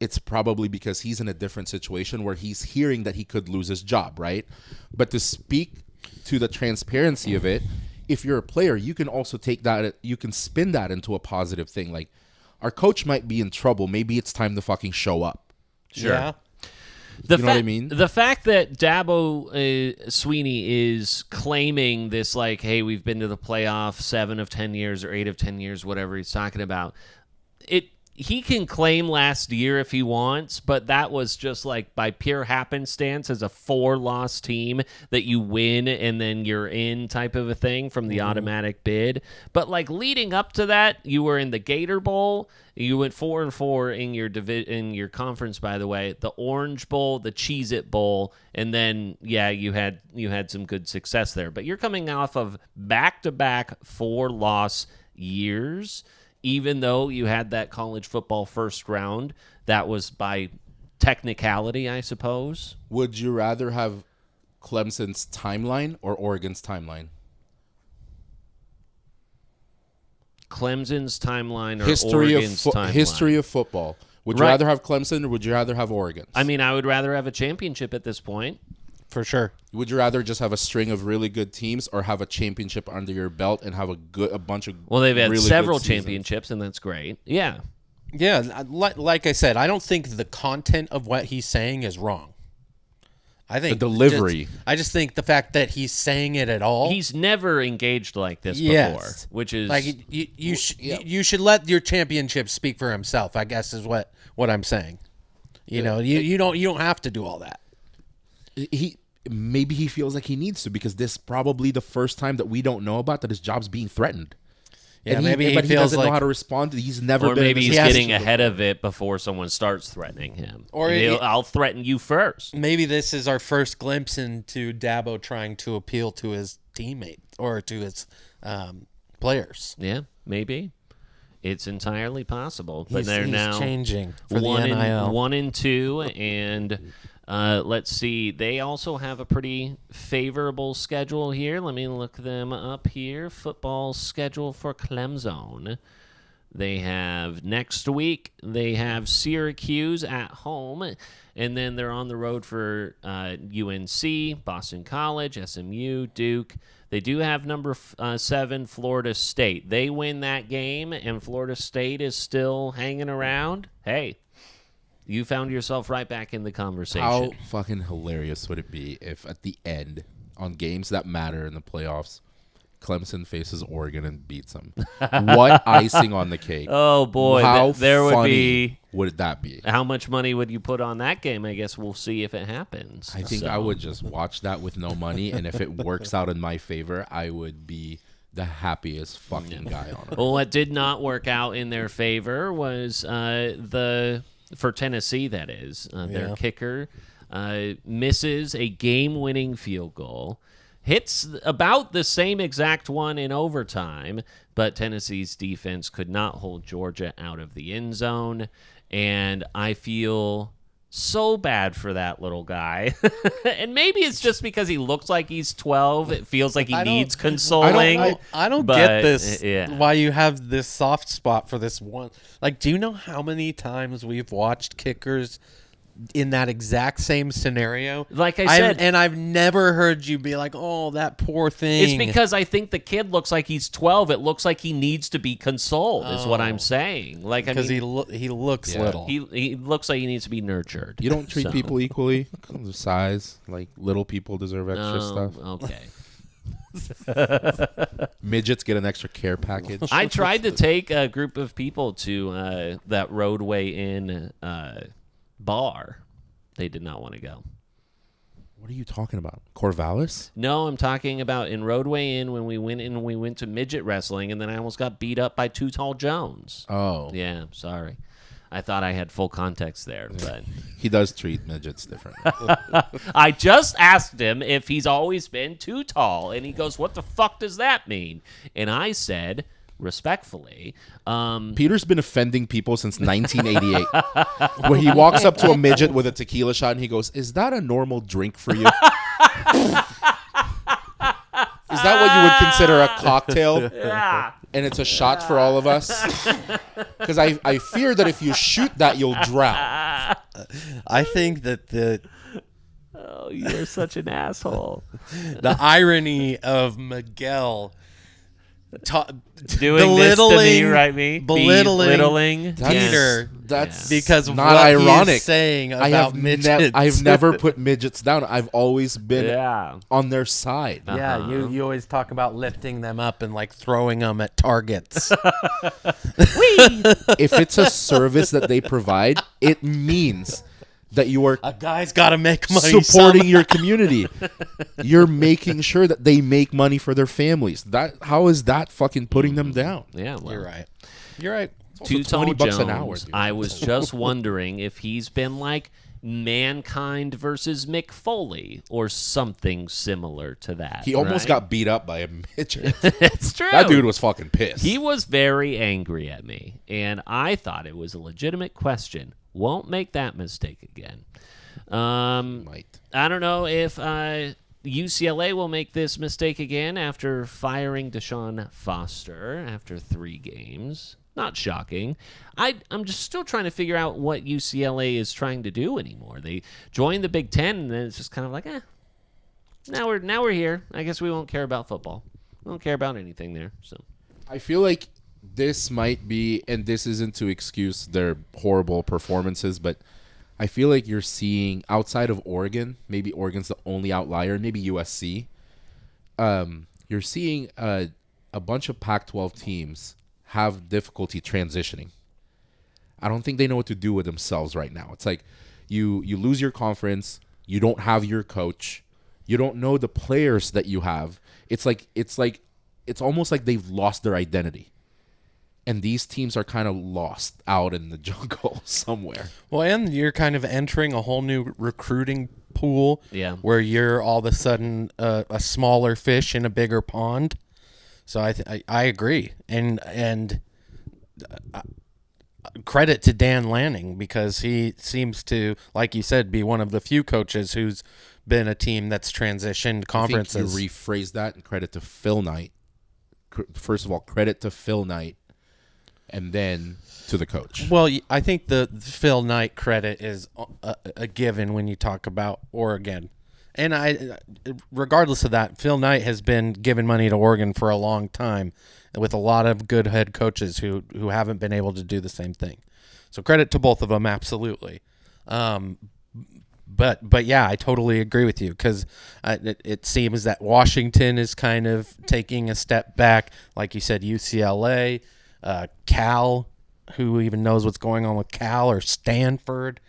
it's probably because he's in a different situation where he's hearing that he could lose his job, right? But to speak to the transparency of it, if you're a player, you can also take that, you can spin that into a positive thing. Like, our coach might be in trouble. Maybe it's time to fucking show up. Sure. Yeah. You know what I mean? The fact that Dabo Swinney is claiming this, like, hey, we've been to the playoff 7 of 10 years or 8 of 10 years, whatever he's talking about, he can claim last year if he wants, but that was just like by pure happenstance as a 4-loss team that you win and then you're in type of a thing from the automatic bid. But like leading up to that, you were in the Gator Bowl. You went 4-4 in your conference, by the way, the Orange Bowl, the Cheez-It Bowl, and then you had some good success there. But you're coming off of back-to-back 4-loss years. Even though you had that college football first round, that was by technicality, I suppose. Would you rather have Clemson's timeline or Oregon's timeline? Clemson's timeline or Oregon's timeline? History of football. Would you rather have Clemson or would you rather have Oregon? I mean, I would rather have a championship at this point. For sure. Would you rather just have a string of really good teams or have a championship under your belt and have a bunch of Well, they've had really several good seasons? championships, and that's great. Yeah. Yeah, like I said, I don't think the content of what he's saying is wrong. I think the delivery. I just think the fact that he's saying it at all. He's never engaged like this before, which is like you should let your championship speak for himself, I guess is what I'm saying. You don't have to do all that. Maybe he feels like he needs to because this is probably the first time that we don't know about that his job's being threatened. Yeah, and maybe he but he feels doesn't like, know how to respond. He's never or been. maybe in he's this getting situation ahead before. of it before someone starts threatening him. Or I'll threaten you first. Maybe this is our first glimpse into Dabo trying to appeal to his teammates or to his players. Yeah, maybe. It's entirely possible. But they're he's now changing for the NIL. 1-2, and let's see. They also have a pretty favorable schedule here. Let me look them up here. Football schedule for Clemson. They have next week, they have Syracuse at home, and then they're on the road for UNC, Boston College, SMU, Duke. They do have number 7, Florida State. They win that game, and Florida State is still hanging around. Hey, you found yourself right back in the conversation. How fucking hilarious would it be if at the end, on games that matter in the playoffs, Clemson faces Oregon and beats them? What icing on the cake? Oh, boy. How there would funny be. would that be? How much money would you put on that game? I guess we'll see if it happens. I think I would just watch that with no money, and if it works out in my favor, I would be the happiest fucking guy on earth. Well, what did not work out in their favor was for Tennessee, that is. Their kicker misses a game-winning field goal. Hits about the same exact one in overtime, but Tennessee's defense could not hold Georgia out of the end zone, and I feel so bad for that little guy. And maybe it's just because he looks like he's 12. It feels like he needs consoling. I don't get this, why you have this soft spot for this one. Like, do you know how many times we've watched kickers in that exact same scenario? Like I said, and I've never heard you be like, "Oh, that poor thing." It's because I think the kid looks like he's 12. It looks like he needs to be consoled. Is what I'm saying. Like, because he looks little. He looks like he needs to be nurtured. You don't treat people equally because of size. Like, little people deserve extra stuff. Okay. Midgets get an extra care package. I tried to take a group of people to that Roadway Inn bar. They did not want to go. What are you talking about? Corvallis? No, I'm talking about in Roadway Inn when we went to midget wrestling, and then I almost got beat up by Too Tall Jones. Oh. Yeah, sorry. I thought I had full context there, but he does treat midgets differently. I just asked him if he's always been too tall, and he goes, "What the fuck does that mean?" And I said, respectfully, Peter's been offending people since 1988. Where he walks up to a midget with a tequila shot and he goes, "Is that a normal drink for you?" Is that what you would consider a cocktail? Yeah. And it's a shot for all of us? Because I fear that if you shoot that, you'll drown. I think that Oh, you're such an asshole. the irony of Miguel doing this to me, right? Belittling Peter. That's because of not what ironic. He is saying about midgets. I've never put midgets down. I've always been on their side. Yeah, you always talk about lifting them up and like throwing them at targets. If it's a service that they provide, it means that you are a guy's got to make money supporting your community. You're making sure that they make money for their families. How is that fucking putting them down? Yeah, well, you're right. You're right. Too Tall $20 Jones, an hour, dude. I was just wondering if he's been like Mankind versus Mick Foley or something similar to that. He almost got beat up by a midget. It's true. That dude was fucking pissed. He was very angry at me, and I thought it was a legitimate question. Won't make that mistake again. Might. I don't know if UCLA will make this mistake again after firing Deshaun Foster after 3 games. Not shocking. I'm just still trying to figure out what UCLA is trying to do anymore. They joined the Big Ten, and then it's just kind of like, now we're here. I guess we won't care about football. We don't care about anything there. So I feel like this might be, and this isn't to excuse their horrible performances, but I feel like you're seeing outside of Oregon, maybe Oregon's the only outlier, maybe USC. You're seeing a bunch of Pac-12 teams have difficulty transitioning. I don't think they know what to do with themselves right now. It's like you lose your conference, you don't have your coach, you don't know the players that you have. It's almost like they've lost their identity. And these teams are kind of lost out in the jungle somewhere. Well, and you're kind of entering a whole new recruiting pool where you're all of a sudden a smaller fish in a bigger pond. So I agree. And credit to Dan Lanning, because he seems to, like you said, be one of the few coaches who's been a team that's transitioned conferences. I think you rephrase that, and credit to Phil Knight. First of all, credit to Phil Knight, and then to the coach. Well, I think the Phil Knight credit is a given when you talk about Oregon. And regardless of that, Phil Knight has been giving money to Oregon for a long time with a lot of good head coaches who haven't been able to do the same thing. So credit to both of them, absolutely. But yeah, I totally agree with you, because it seems that Washington is kind of taking a step back. Like you said, UCLA, Cal, who even knows what's going on with Cal, or Stanford.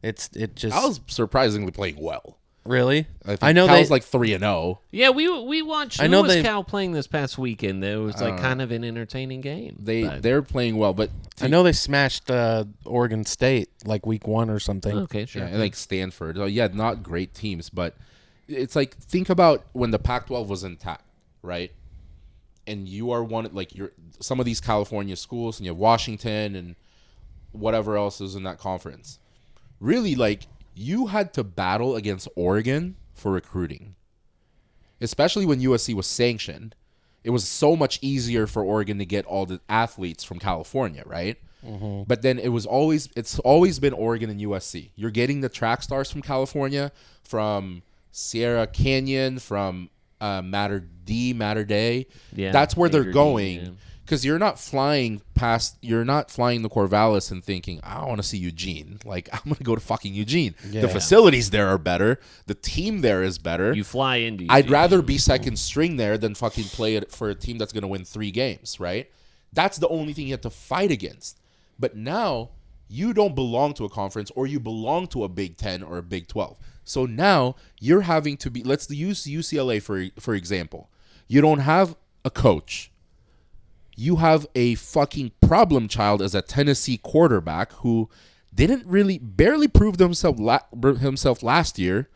Cal's surprisingly playing well. Really? I know Cal's like 3-0. Yeah, we watched. Who was Cal playing this past weekend? It was like kind of an entertaining game. They're playing well, but I know they smashed Oregon State like week 1 or something. Okay, sure. Yeah, and like Stanford. Not great teams, but it's like, think about when the Pac-12 was intact, right? And you are some of these California schools, and you have Washington and whatever else is in that conference. Really, like, you had to battle against Oregon for recruiting, especially when USC was sanctioned. It was so much easier for Oregon to get all the athletes from California, right? Mm-hmm. But then it's always been Oregon and USC. You're getting the track stars from California, from Sierra Canyon, from Mater Dei. Yeah, that's where they're going. Because you're not flying the Corvallis and thinking, I want to see Eugene. Like, I'm going to go to fucking Eugene. Yeah. The facilities there are better. The team there is better. You fly into Eugene. I'd rather be second string there than fucking play it for a team that's going to win 3 games, right? That's the only thing you have to fight against. But now, you don't belong to a conference, or you belong to a Big 10 or a Big 12. So now, you're having to be, let's use UCLA for example. You don't have a coach. You have a fucking problem child as a Tennessee quarterback who barely proved himself last year.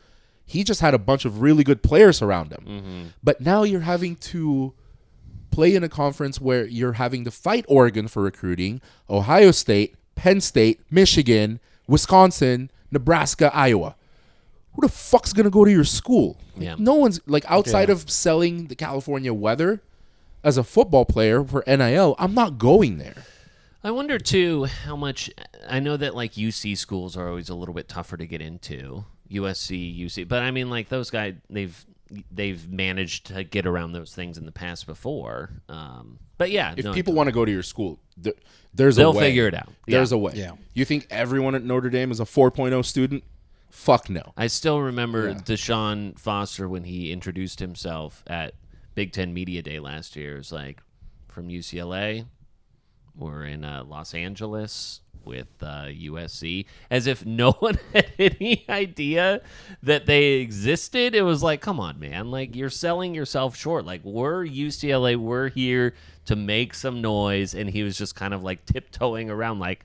He just had a bunch of really good players around him. Mm-hmm. But now you're having to play in a conference where you're having to fight Oregon for recruiting, Ohio State, Penn State, Michigan, Wisconsin, Nebraska, Iowa. Who the fuck's going to go to your school? Yeah. No one's, like, outside of selling the California weather. As a football player for NIL, I'm not going there. I wonder, too, how much – I know that, like, UC schools are always a little bit tougher to get into, USC, UC. But, I mean, like, those guys, they've managed to get around those things in the past before. But, yeah. If people want to go to your school, there's a way. They'll figure it out. There's a way. Yeah. You think everyone at Notre Dame is a 4.0 student? Fuck no. I still remember Deshaun Foster when he introduced himself at Big Ten Media Day last year. It was like, from UCLA, we're in Los Angeles with USC, as if no one had any idea that they existed. It was like, come on, man. Like, you're selling yourself short. Like, we're UCLA. We're here to make some noise. And he was just kind of like tiptoeing around like,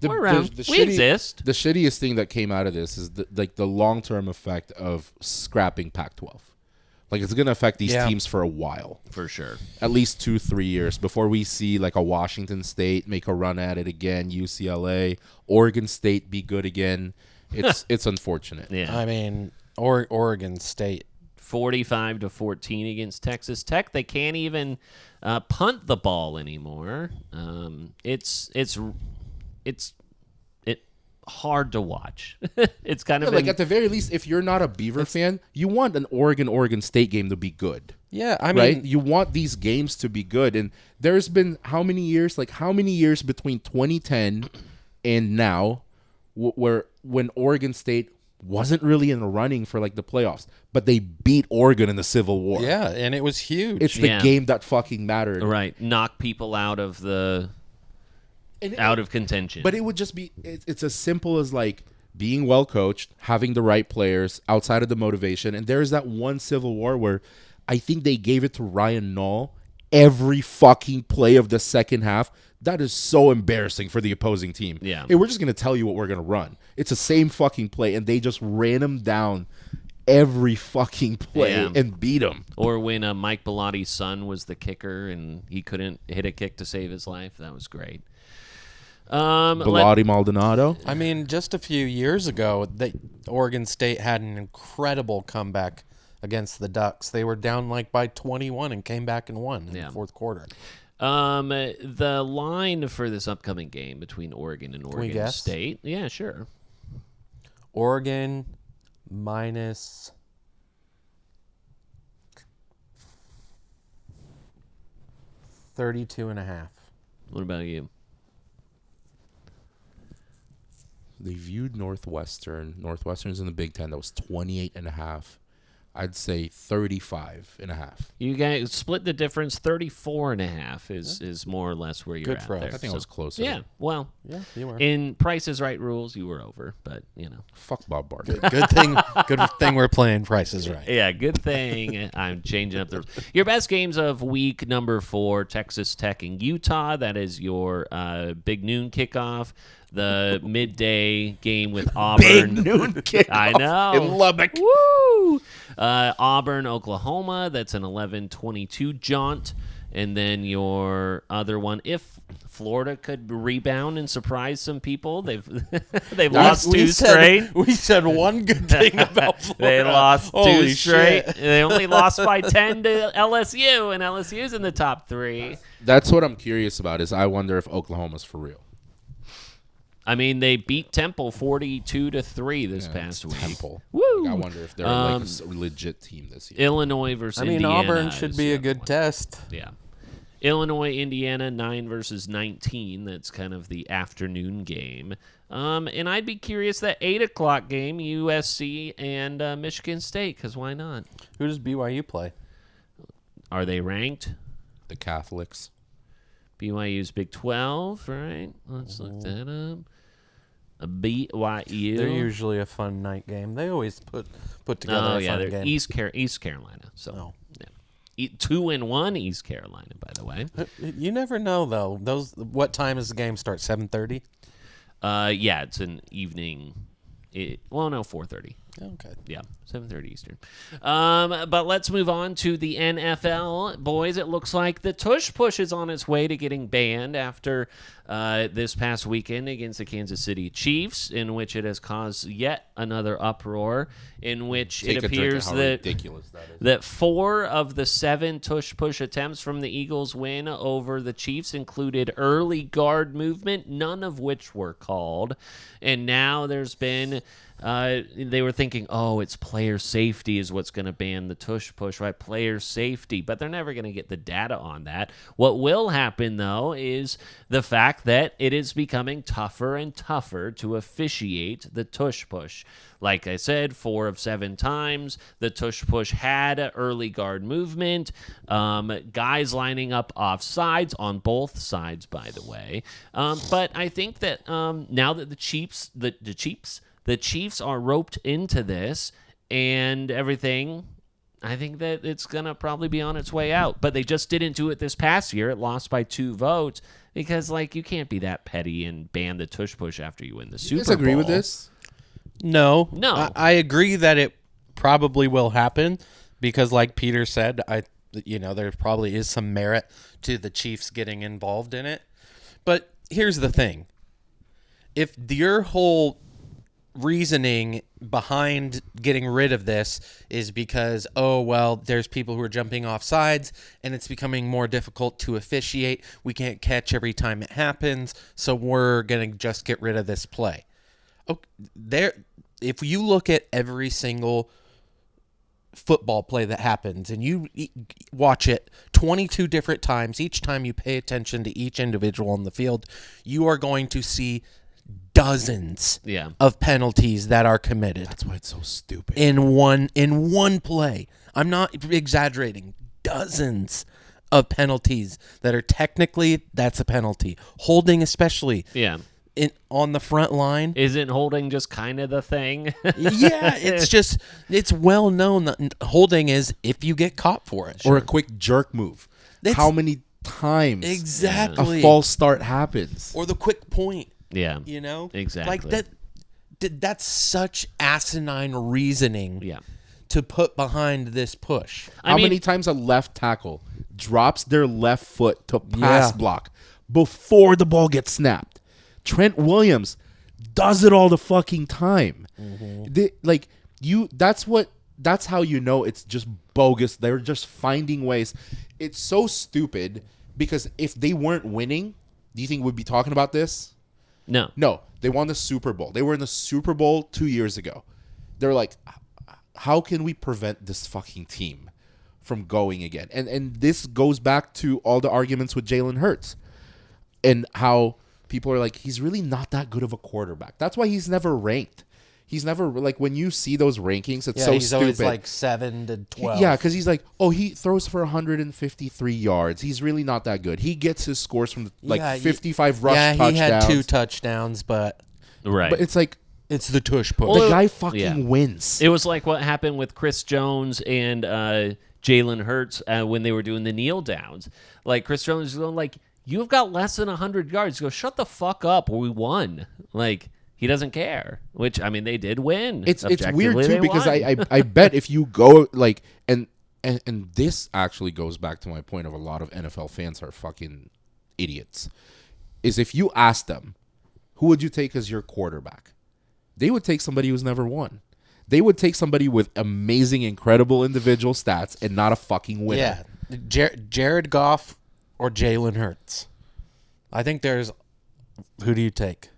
we're around. We exist. The shittiest thing that came out of this is the long-term effect of scrapping Pac-12. Like, it's going to affect these teams for a while. For sure. At least 2-3 years before we see, like, a Washington State make a run at it again, UCLA, Oregon State be good again. It's unfortunate. Yeah. I mean, Oregon State. 45-14 against Texas Tech. They can't even punt the ball anymore. hard to watch. It's kind of like at the very least, if you're not a Beaver fan, you want an Oregon State game to be good. Yeah, I mean, right? You want these games to be good. And there's been how many years between 2010 and now when Oregon State wasn't really in the running for like the playoffs, but they beat Oregon in the Civil War. Yeah, and it was huge. It's the game that fucking mattered. Right. Knock people out of contention. But it would just be it's as simple as like being well coached, having the right players outside of the motivation. And there's that one Civil War where I think they gave it to Ryan Nall every fucking play of the second half. That is so embarrassing for the opposing team. Yeah. Hey, we're just going to tell you what we're going to run. It's the same fucking play, and they just ran him down every fucking play and beat him. Or when Mike Bellotti's son was the kicker and he couldn't hit a kick to save his life. That was great. Bellotti Maldonado. I mean, just a few years ago, Oregon State had an incredible comeback against the Ducks. They were down like by 21 and came back and won in the fourth quarter. The line for this upcoming game between Oregon and Oregon State. Yeah, sure. Oregon minus 32.5. What about you? They viewed Northwestern. Northwestern's in the Big Ten. That was 28.5. I'd say 35.5. You guys split the difference. 34.5 is more or less where you're Good at for us. there. I think I was closer. Yeah, well, Yeah, you were. in Price is Right rules, you were over, but you know. Fuck Bob Barker. Good thing we're playing Price is Right. Yeah, good thing I'm changing up the rules. Your best games of week number 4, Texas Tech and Utah. That is your big noon kickoff. The midday game with Auburn. Big noon kickoff I know. in Lubbock. Woo! Auburn, Oklahoma. That's an 11:22 jaunt. And then your other one, if Florida could rebound and surprise some people, they've lost two straight. We said one good thing about Florida. They lost Holy two straight. shit. They only lost by 10 to LSU, and LSU's in the top 3. That's what I'm curious about. Is I wonder if Oklahoma's for real. I mean, they beat Temple 42-3 this past week. Temple. Woo! Like, I wonder if they're like a legit team this year. Illinois versus Indiana. Auburn should be a good test. Yeah. Illinois, Indiana, 9 versus 19. That's kind of the afternoon game. And I'd be curious that 8 o'clock game, USC and Michigan State, because why not? Who does BYU play? Are they ranked? The Catholics. BYU's Big 12, right? Let's look that up. A BYU. They're usually a fun night game. They always put together a fun they're game. East Carolina. So, yeah. 2-1 East Carolina, by the way. You never know though. What time does the game start? 7:30. Yeah, it's an evening. 4:30. Okay. Yeah, 7:30 Eastern. But let's move on to the NFL. Boys, it looks like the Tush push is on its way to getting banned after this past weekend against the Kansas City Chiefs, in which it has caused yet another uproar, in which it appears that 4 of the 7 Tush push attempts from the Eagles' win over the Chiefs included early guard movement, none of which were called. And now there's been... they were thinking, it's player safety is what's going to ban the Tush push, right? Player safety. But they're never going to get the data on that. What will happen, though, is the fact that it is becoming tougher and tougher to officiate the Tush push. Like I said, 4 of 7 times, the Tush push had early guard movement, guys lining up off sides, on both sides, by the way. But I think that now that the Chiefs are roped into this and everything, I think that it's going to probably be on its way out. But they just didn't do it this past year. It lost by 2 votes because, you can't be that petty and ban the Tush push after you win the Super Bowl. You disagree with this? No. No. I agree that it probably will happen because, like Peter said, there probably is some merit to the Chiefs getting involved in it. But here's the thing. If your whole reasoning behind getting rid of this is because, there's people who are jumping off sides and it's becoming more difficult to officiate. We can't catch every time it happens, so we're going to just get rid of this play. If you look at every single football play that happens and you watch it 22 different times, each time you pay attention to each individual on the field, you are going to see dozens of penalties that are committed. That's why it's so stupid. In one play. I'm not exaggerating. Dozens of penalties that are technically, that's a penalty. Holding especially. Yeah. On the front line. Isn't holding just kind of the thing? Yeah, it's well known that holding is if you get caught for it. Or a quick jerk move. How many times exactly a false start happens? Or the quick point. Yeah. You know? Exactly. Like that's such asinine reasoning to put behind this push. How many times a left tackle drops their left foot to pass block before the ball gets snapped? Trent Williams does it all the fucking time. That's how you know it's just bogus. They're just finding ways. It's so stupid because if they weren't winning, do you think we'd be talking about this? No. No. They won the Super Bowl. They were in the Super Bowl 2 years ago. They're like, how can we prevent this fucking team from going again? And this goes back to all the arguments with Jalen Hurts and how people are like, he's really not that good of a quarterback. That's why he's never ranked. He's never, like, when you see those rankings, it's so he's stupid. Always like 7 to 12. Yeah, because he's like, he throws for 153 yards. He's really not that good. He gets his scores from 55 rush touchdowns. Yeah, he had 2 touchdowns, but But it's like, it's the tush push. The guy fucking wins. It was like what happened with Chris Jones and Jalen Hurts when they were doing the kneel downs. Like, Chris Jones is going like, you've got less than 100 yards. He goes, shut the fuck up. We won. Like, he doesn't care. Which, I mean, they did win. It's weird too because I bet if you go like and this actually goes back to my point of a lot of NFL fans are fucking idiots. Is if you ask them, who would you take as your quarterback? They would take somebody who's never won. They would take somebody with amazing, incredible individual stats and not a fucking winner. Yeah, Jared Goff or Jalen Hurts. I think there's. Who do you take?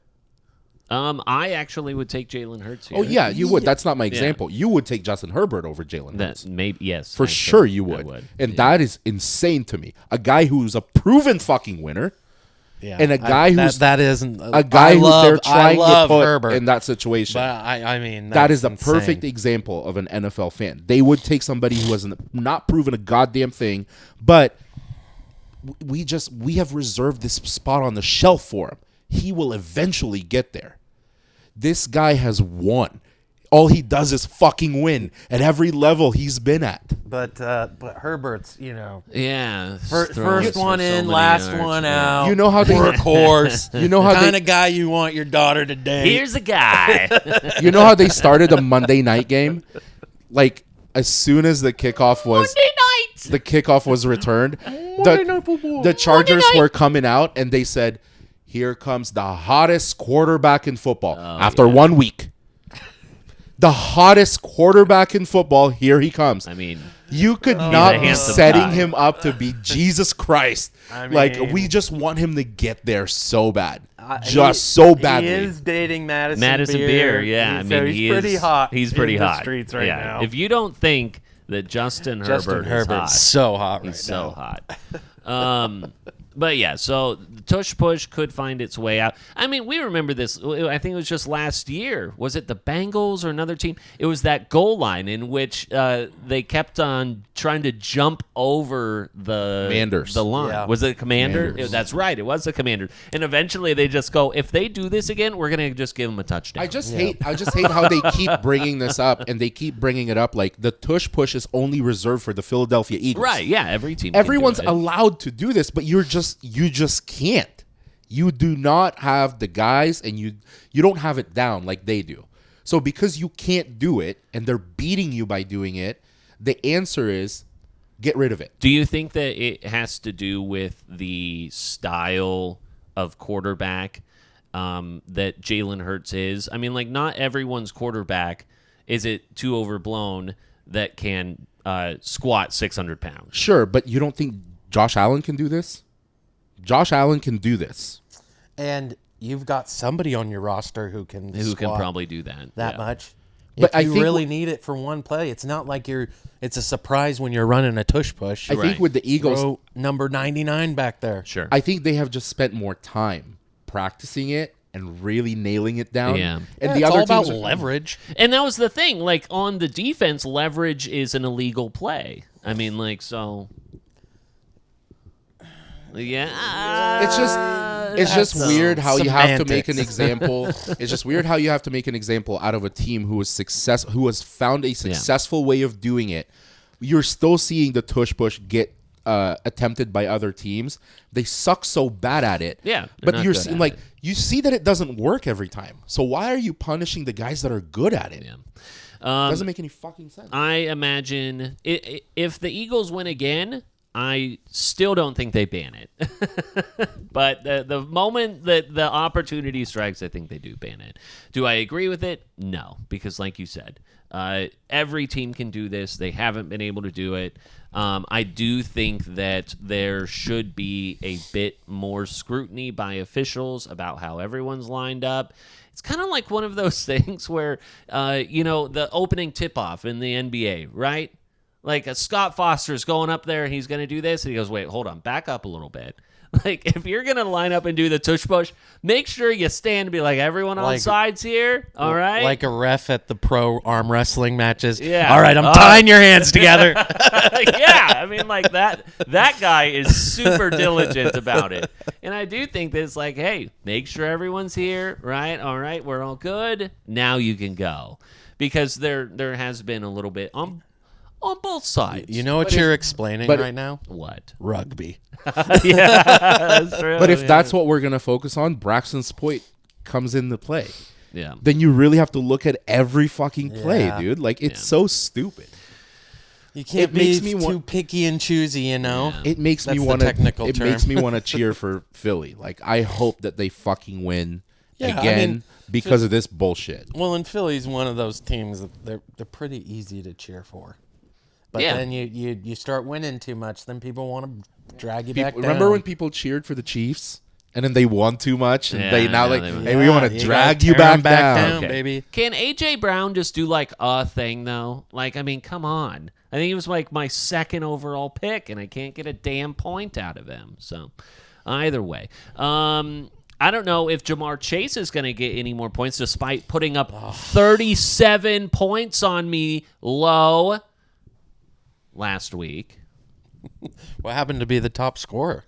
I actually would take Jalen Hurts here. Oh yeah, you would. That's not my example. You would take Justin Herbert over Jalen Hurts. Maybe yes, for sure you would. And that is insane to me. A guy who's a proven fucking winner. Yeah, and a guy who's that isn't a guy who they're trying to put Herbert, in that situation. But I mean, that is the perfect example of an NFL fan. They would take somebody who has not proven a goddamn thing, but we have reserved this spot on the shelf for him. He will eventually get there. This guy has won. All he does is fucking win at every level he's been at. But Herbert's, yeah, first one in, last one out. You know how they workhorse. You know how the kind of guy you want your daughter to date. Here's a guy. You know how they started a Monday night game? Like as soon as the kickoff was returned, the Chargers were coming out and they said, "Here comes the hottest quarterback in football." After 1 week. The hottest quarterback in football, here he comes. I mean, you could not be setting him up to be Jesus Christ. We just want him to get there so bad. So badly. He is dating Madison Beer, yeah. I mean, he's pretty hot. He's pretty in hot. The streets right now. If you don't think that Justin Herbert's hot, so hot he's so hot. But yeah, so the tush push could find its way out. I mean, we remember this. I think it was just last year. Was it the Bengals or another team? It was that goal line in which they kept on trying to jump over the line. Yeah. Was it a Commander? That's right. It was the Commander. And eventually they just go, if they do this again, we're going to just give them a touchdown. I just hate how they keep bringing this up, and they keep bringing it up like the tush push is only reserved for the Philadelphia Eagles. Right, yeah, every team. Everyone's allowed to do this, but you just can't. You do not have the guys, and you don't have it down like they do. So because you can't do it, and they're beating you by doing it, the answer is get rid of it. Do you think that it has to do with the style of quarterback that Jalen Hurts is? I mean, like, not everyone's quarterback is it too overblown that can squat 600 pounds. Sure, but you don't think Josh Allen can do this? Josh Allen can do this. And you've got somebody on your roster who can squat probably do that much. But if you really need it for one play, it's not like it's a surprise when you're running a tush push. I think with the Eagles, throw number 99 back there. Sure. I think they have just spent more time practicing it and really nailing it down. Yeah. And It's the other all about teams leverage. And that was the thing. Like, on the defense, leverage is an illegal play. I mean, like, so... Yeah. It's just weird how you have to make an semantics. example. It's just weird how you have to make an example out of a team who has found a successful way of doing it. You're still seeing the tush push get attempted by other teams. They suck so bad at it. Yeah, but you're seeing like you see that it doesn't work every time. So why are you punishing the guys that are good at it? Yeah. Doesn't make any fucking sense. I imagine if the Eagles win again, I still don't think they ban it. But the moment that the opportunity strikes, I think they do ban it. Do I agree with it? No, because like you said, every team can do this. They haven't been able to do it. I do think that there should be a bit more scrutiny by officials about how everyone's lined up. It's kind of like one of those things where, the opening tip-off in the NBA, right? Like, Scott Foster's going up there, and he's going to do this, and he goes, wait, hold on, back up a little bit. Like, if you're going to line up and do the tush push, make sure you stand and be like, everyone on sides here, all right? Like a ref at the pro arm wrestling matches. Yeah. All right, I'm tying your hands together. Yeah, I mean, like, that guy is super diligent about it. And I do think that it's like, hey, make sure everyone's here, right? All right, we're all good. Now you can go. Because there has been a little bit on both sides. You know what you're explaining right now? What? Rugby. Yeah, that's true. But if that's what we're going to focus on, Braxton's point comes into play. Yeah. Then you really have to look at every fucking play, Yeah. dude. Like, it's so stupid. You can't be too picky and choosy, you know? Yeah. It makes That's me the want to. technical It term. makes me want to cheer for Philly. Like, I hope that they fucking win Yeah, I again mean, because of this bullshit. Well, and Philly's one of those teams that they're pretty easy to cheer for. But then you start winning too much, then people want to drag you back down. Remember when people cheered for the Chiefs and then they won too much and they now yeah, like, they- hey, we want to you drag gotta you tear 'em back down. Okay. baby. Can A.J. Brown just do, like, a thing, though? Like, I mean, come on. I think he was, like, my second overall pick, and I can't get a damn point out of him. So, either way. I don't know if Jamar Chase is going to get any more points despite putting up 37 points on me low last week. What happened to be the top scorer?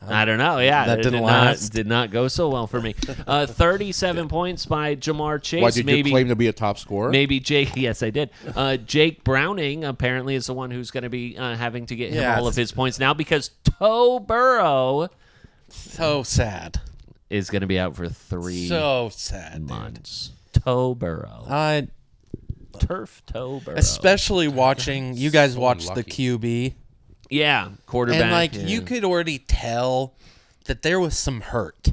I don't know. Yeah, That it didn't last. Did not go so well for me. 37 points by Jamar Chase. Why did you claim to be a top scorer? Maybe Jake. Yes, I did. Jake Browning apparently is the one who's going to be having to get him all of his points now because Toe Burrow So sad. is going to be out for 3 So sad, months. Toe Burrow. Turf Toe Burrow. Especially watching, you guys watched the unlucky. QB. Yeah, quarterback. And, like, yeah. you could already tell that there was some hurt.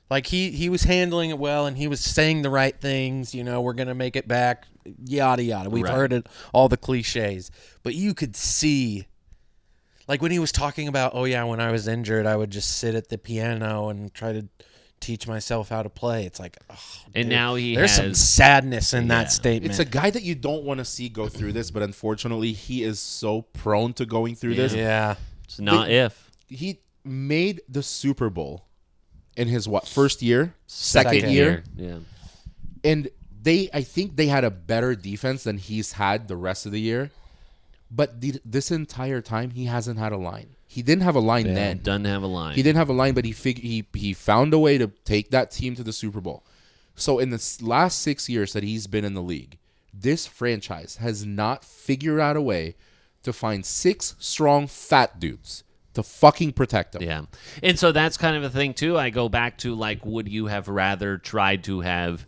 Like, he was handling it well, and he was saying the right things. You know, we're going to make it back, yada, yada. We've Right. heard it, all the cliches. But you could see, like, when he was talking about, oh, yeah, when I was injured, I would just sit at the piano and try to teach myself how to play. It's like, oh, And dude, now there's some has- sadness in Yeah. that statement. It's a guy that you don't want to see go through this, but unfortunately, he is so prone to going through this. Yeah. It's not if. He made the Super Bowl in his first year, second year, Yeah. and I think they had a better defense than he's had the rest of the year. But this entire time, he hasn't had a line. He didn't have a line then. Doesn't have a line. He didn't have a line, but he found a way to take that team to the Super Bowl. So in the last 6 years that he's been in the league, this franchise has not figured out a way to find 6 strong fat dudes to fucking protect them. Yeah. And so that's kind of a thing, too. I go back to, like, would you have rather tried to have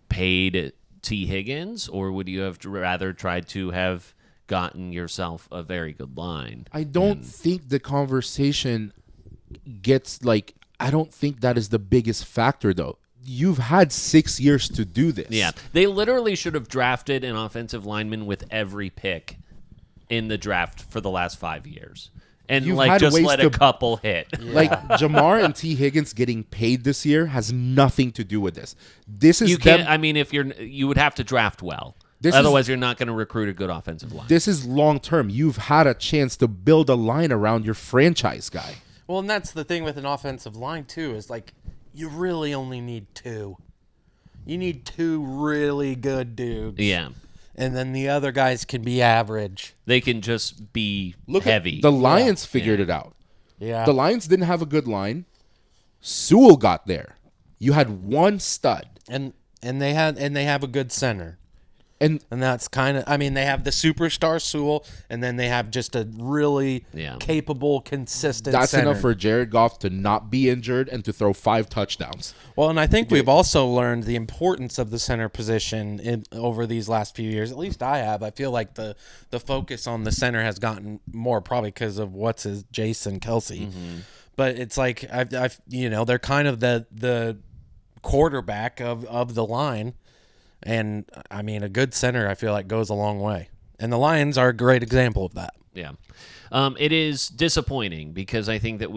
paid T. Higgins, or would you have rather tried to have gotten yourself a very good line? I don't think the conversation gets, like, I don't think that is the biggest factor, though. You've had 6 years to do this. Yeah. They literally should have drafted an offensive lineman with every pick in the draft for the last 5 years. and You've like had just ways let to- a couple hit. Like Jamar and T. Higgins getting paid this year has nothing to do with this. This is You can't. them- I mean, if you would have to draft well. This Otherwise, you're not going to recruit a good offensive line. This is long term. You've had a chance to build a line around your franchise guy. Well, and that's the thing with an offensive line too, is like you really only need 2. You need 2 really good dudes. Yeah. And then the other guys can be average. They can just be Look heavy. The Lions figured it out. Yeah. The Lions didn't have a good line. Sewell got there. You had one stud. And they have a good center. And that's kind of, I mean, they have the superstar Sewell, and then they have just a really capable, consistent that's center. enough for Jared Goff to not be injured and to throw 5 touchdowns. Well, and I think we've also learned the importance of the center position over these last few years. At least I have. I feel like the focus on the center has gotten more, probably because of Jason Kelsey. Mm-hmm. But it's like I've they're kind of the quarterback of the line. And, I mean, a good center, I feel like, goes a long way. And the Lions are a great example of that. Yeah. It is disappointing because I think that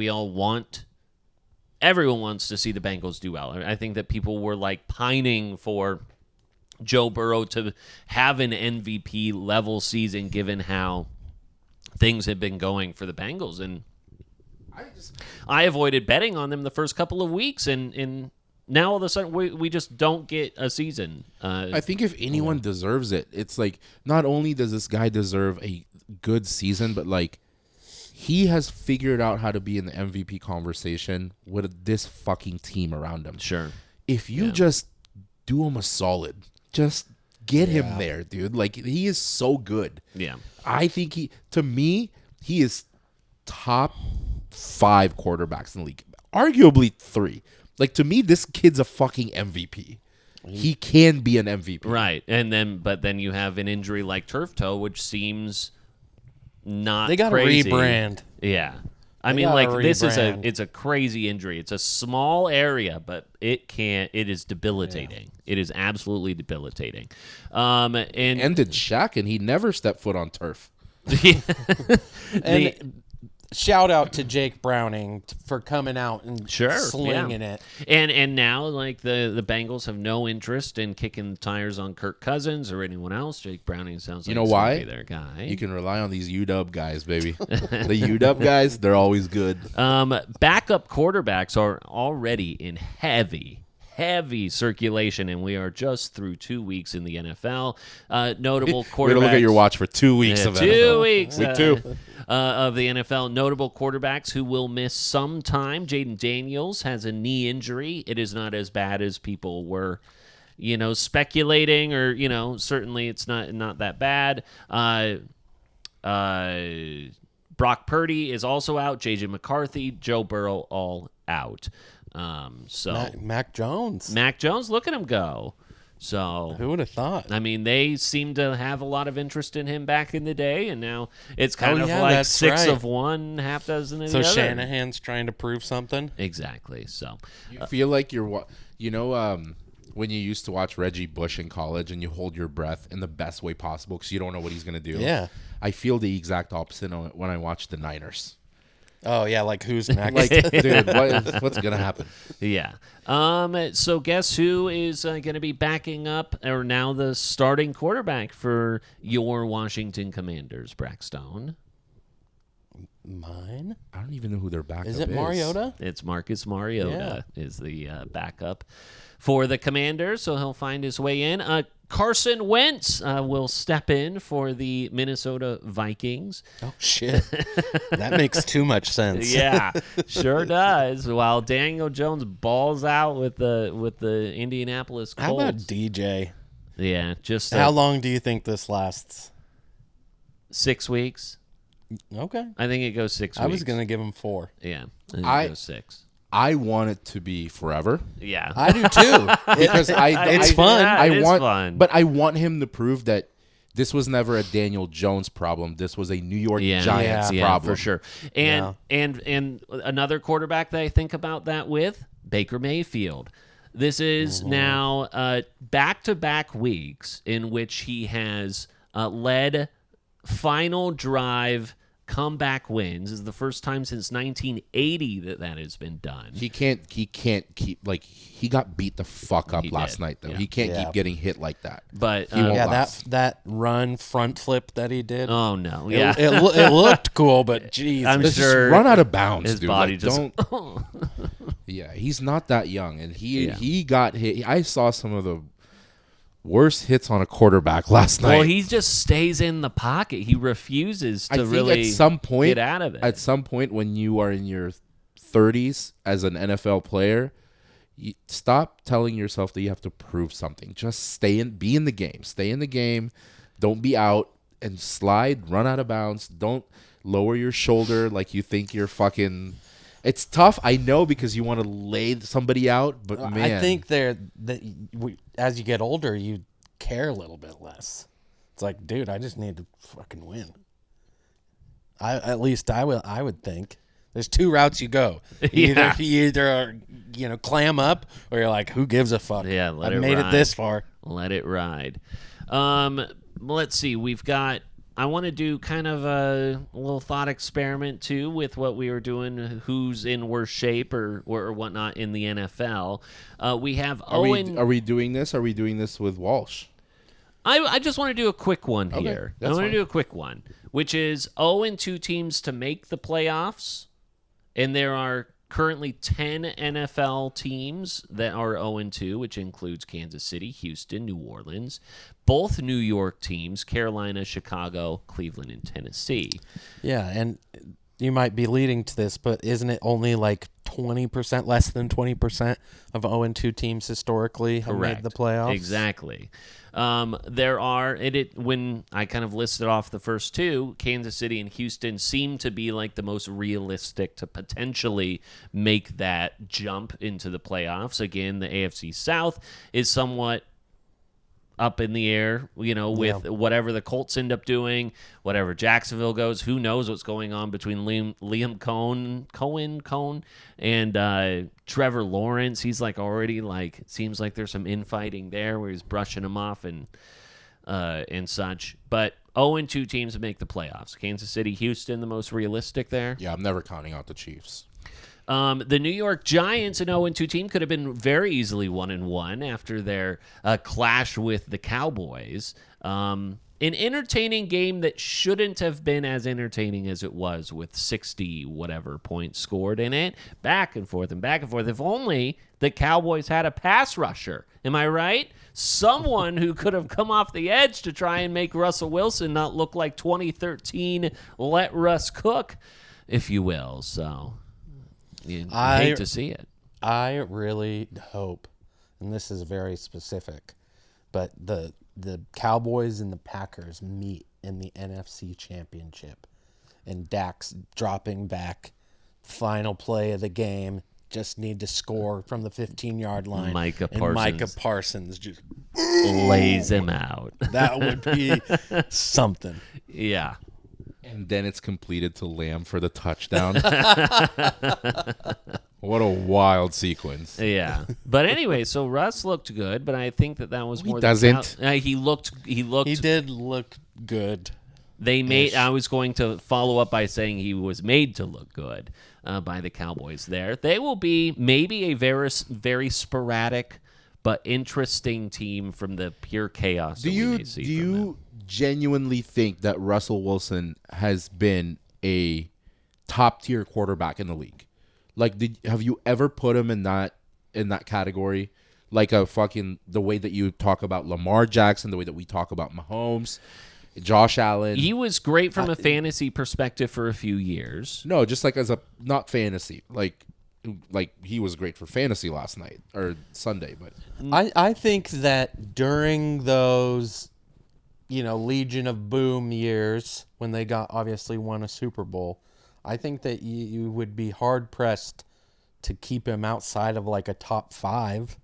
everyone wants to see the Bengals do well. I think that people were, like, pining for Joe Burrow to have an MVP-level season given how things have been going for the Bengals. And I avoided betting on them the first couple of weeks, and now all of a sudden we just don't get a season. I think if anyone deserves it, it's like not only does this guy deserve a good season, but like he has figured out how to be in the MVP conversation with this fucking team around him. Sure. If you just do him a solid, just get him there, dude. Like he is so good. Yeah. I think he is top 5 quarterbacks in the league. Arguably 3. Like, to me, this kid's a fucking MVP. He can be an MVP. Right. But then you have an injury like turf toe, which seems not They got to crazy. rebrand. Yeah. I They mean, gotta like, rebrand. it's a crazy injury. It's a small area, but it is debilitating. Yeah. It is absolutely debilitating. And did Shaq, and he never stepped foot on turf. Shout out to Jake Browning for coming out and slinging it. And now, like, the Bengals have no interest in kicking the tires on Kirk Cousins or anyone else. Jake Browning sounds like he's gonna be their guy. You can rely on these UW guys, baby. The UW guys, they're always good. Backup quarterbacks are already in heavy circulation, and we are just through 2 weeks in the NFL. Notable quarterbacks. We're going to look at your watch for 2 weeks of NFL. 2 weeks. Week 2. Of the NFL. Notable quarterbacks who will miss some time. Jaden Daniels has a knee injury. It is not as bad as people were, speculating, or, certainly it's not that bad. Brock Purdy is also out. J.J. McCarthy, Joe Burrow, all out. Mac Jones. Look at him go. So who would have thought? I mean, they seem to have a lot of interest in him back in the day, and now it's kind of like that's 6 right. of one, half dozen of the other. So Shanahan's trying to prove something? Exactly. So you feel like you're, when you used to watch Reggie Bush in college and you hold your breath in the best way possible because you don't know what he's going to do. Yeah. I feel the exact opposite when I watch the Niners. Oh, yeah, like who's next? Like, dude, what's going to happen? Yeah. So guess who is going to be backing up, or now the starting quarterback for your Washington Commanders, Braxton? Mine? I don't even know who their backup is. Is it Mariota? It's Marcus Mariota is the backup for the Commanders, so he'll find his way in. Carson Wentz will step in for the Minnesota Vikings. Oh, shit. That makes too much sense. Yeah, sure does. While Daniel Jones balls out with the Indianapolis Colts. How about DJ? Yeah, just how long do you think this lasts? 6 weeks. Okay. I think it goes 6 weeks. I was going to give him 4. Yeah, I think it goes 6. I want it to be forever. Yeah, I do too. Because it's fun. It is fun. But I want him to prove that this was never a Daniel Jones problem. This was a New York Giants problem for sure. And another quarterback that I think about that with, Baker Mayfield. This is now back-to-back weeks in which he has led final drive comeback wins. This is the first time since 1980 that has been done. He can't keep like he got beat the fuck up last night though. Yeah. He can't keep getting hit like that. But He won't last. that run front flip that he did. Oh no, yeah, it looked cool, but geez, I'm Let's sure just run out of bounds, his dude. body Like, just. don't. Yeah, he's not that young, and he got hit. I saw some of the worst hits on a quarterback last night. Well, he just stays in the pocket. He refuses to really at some point, get out of it. At some point, when you are in your 30s as an NFL player, you stop telling yourself that you have to prove something. Just be in the game. Stay in the game. Don't be out and slide, run out of bounds. Don't lower your shoulder like you think you're fucking. It's tough, I know, because you want to lay somebody out, but man, I think as you get older, you care a little bit less. It's like, dude, I just need to fucking win. I would think. There's two routes you go. You either clam up, or you're like, who gives a fuck? Yeah, let I've it made ride. it this far. Let it ride. Let's see. I want to do kind of a little thought experiment too with what we were doing. Who's in worse shape or whatnot in the NFL? We have Owen. Are we doing this? Are we doing this with Walsh? I just want to do a quick one here. I want to fine. do a quick one, which is 0-2 teams to make the playoffs, and there are currently 10 NFL teams that are 0-2, which includes Kansas City, Houston, New Orleans, both New York teams, Carolina, Chicago, Cleveland, and Tennessee. Yeah, and you might be leading to this, but isn't it only like 20%, less than 20% of 0-2 teams historically have made the playoffs? Exactly. There are, when I kind of listed off the first two, Kansas City and Houston seem to be like the most realistic to potentially make that jump into the playoffs. Again, the AFC South is somewhat up in the air, with whatever the Colts end up doing, whatever Jacksonville goes. Who knows what's going on between Liam Cohen and Trevor Lawrence. He's like already it seems like there's some infighting there where he's brushing him off and such. But 0-2 teams to make the playoffs. Kansas City, Houston, the most realistic there. Yeah, I'm never counting out the Chiefs. The New York Giants, an 0-2 team, could have been very easily 1-1 after their clash with the Cowboys. An entertaining game that shouldn't have been as entertaining as it was, with 60 whatever points scored in it. Back and forth and back and forth. If only the Cowboys had a pass rusher. Am I right? Someone who could have come off the edge to try and make Russell Wilson not look like 2013 Let Russ Cook, if you will. So you hate to see it. I really hope, and this is very specific, but the Cowboys and the Packers meet in the NFC Championship, and Dak's dropping back, final play of the game, just need to score from the 15-yard line. Micah Parsons just lays him out. That would be something. Yeah. And then it's completed to Lamb for the touchdown. What a wild sequence. Yeah. But anyway, so Russ looked good, but I think that was more He doesn't. He looked. He did look good. I was going to follow up by saying he was made to look good by the Cowboys there. They will be maybe a very, very sporadic but interesting team from the pure chaos Do you genuinely think that Russell Wilson has been a top-tier quarterback in the league? Like, have you ever put him in that category? Like the way that you talk about Lamar Jackson, the way that we talk about Mahomes, Josh Allen. He was great from a fantasy perspective for a few years. No, just like as a not fantasy. Like he was great for fantasy last night or Sunday, but I think that during those Legion of Boom years when they obviously won a Super Bowl, I think that you would be hard pressed to keep him outside of like a top 5.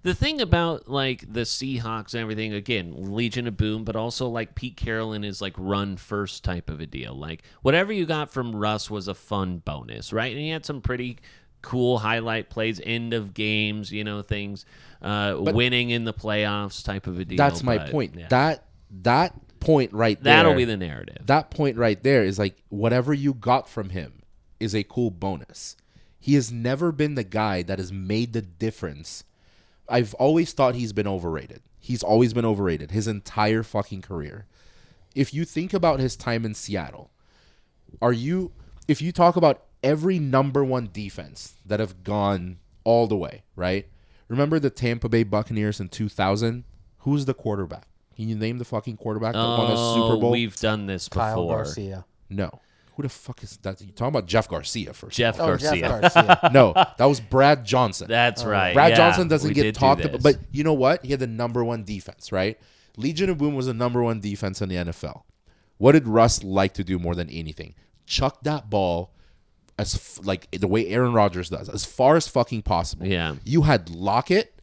The thing about like the Seahawks and everything, again, Legion of Boom, but also like Pete Carrollin is like run first type of a deal. Like whatever you got from Russ was a fun bonus, right? And he had some pretty cool highlight plays, end of games, things, winning in the playoffs type of a deal. That's my point. Yeah. That point right there. That'll be the narrative. That point right there is like whatever you got from him is a cool bonus. He has never been the guy that has made the difference. I've always thought he's been overrated. He's always been overrated his entire fucking career. If you think about his time in Seattle, if you talk about every number one defense that have gone all the way, right? Remember the Tampa Bay Buccaneers in 2000? Who's the quarterback? Can you name the fucking quarterback that won a Super Bowl? We've done this before. Kyle Garcia. No. Who the fuck is that? You're talking about Jeff Garcia first. Jeff Garcia. Jeff Garcia. No, that was Brad Johnson. That's right. Brad Yeah, Johnson doesn't we get did talked do about. this. But you know what? He had the number one defense, right? Legion of Boom was the number one defense in the NFL. What did Russ like to do more than anything? Chuck that ball like the way Aaron Rodgers does, as far as fucking possible. Yeah. You had Lockett,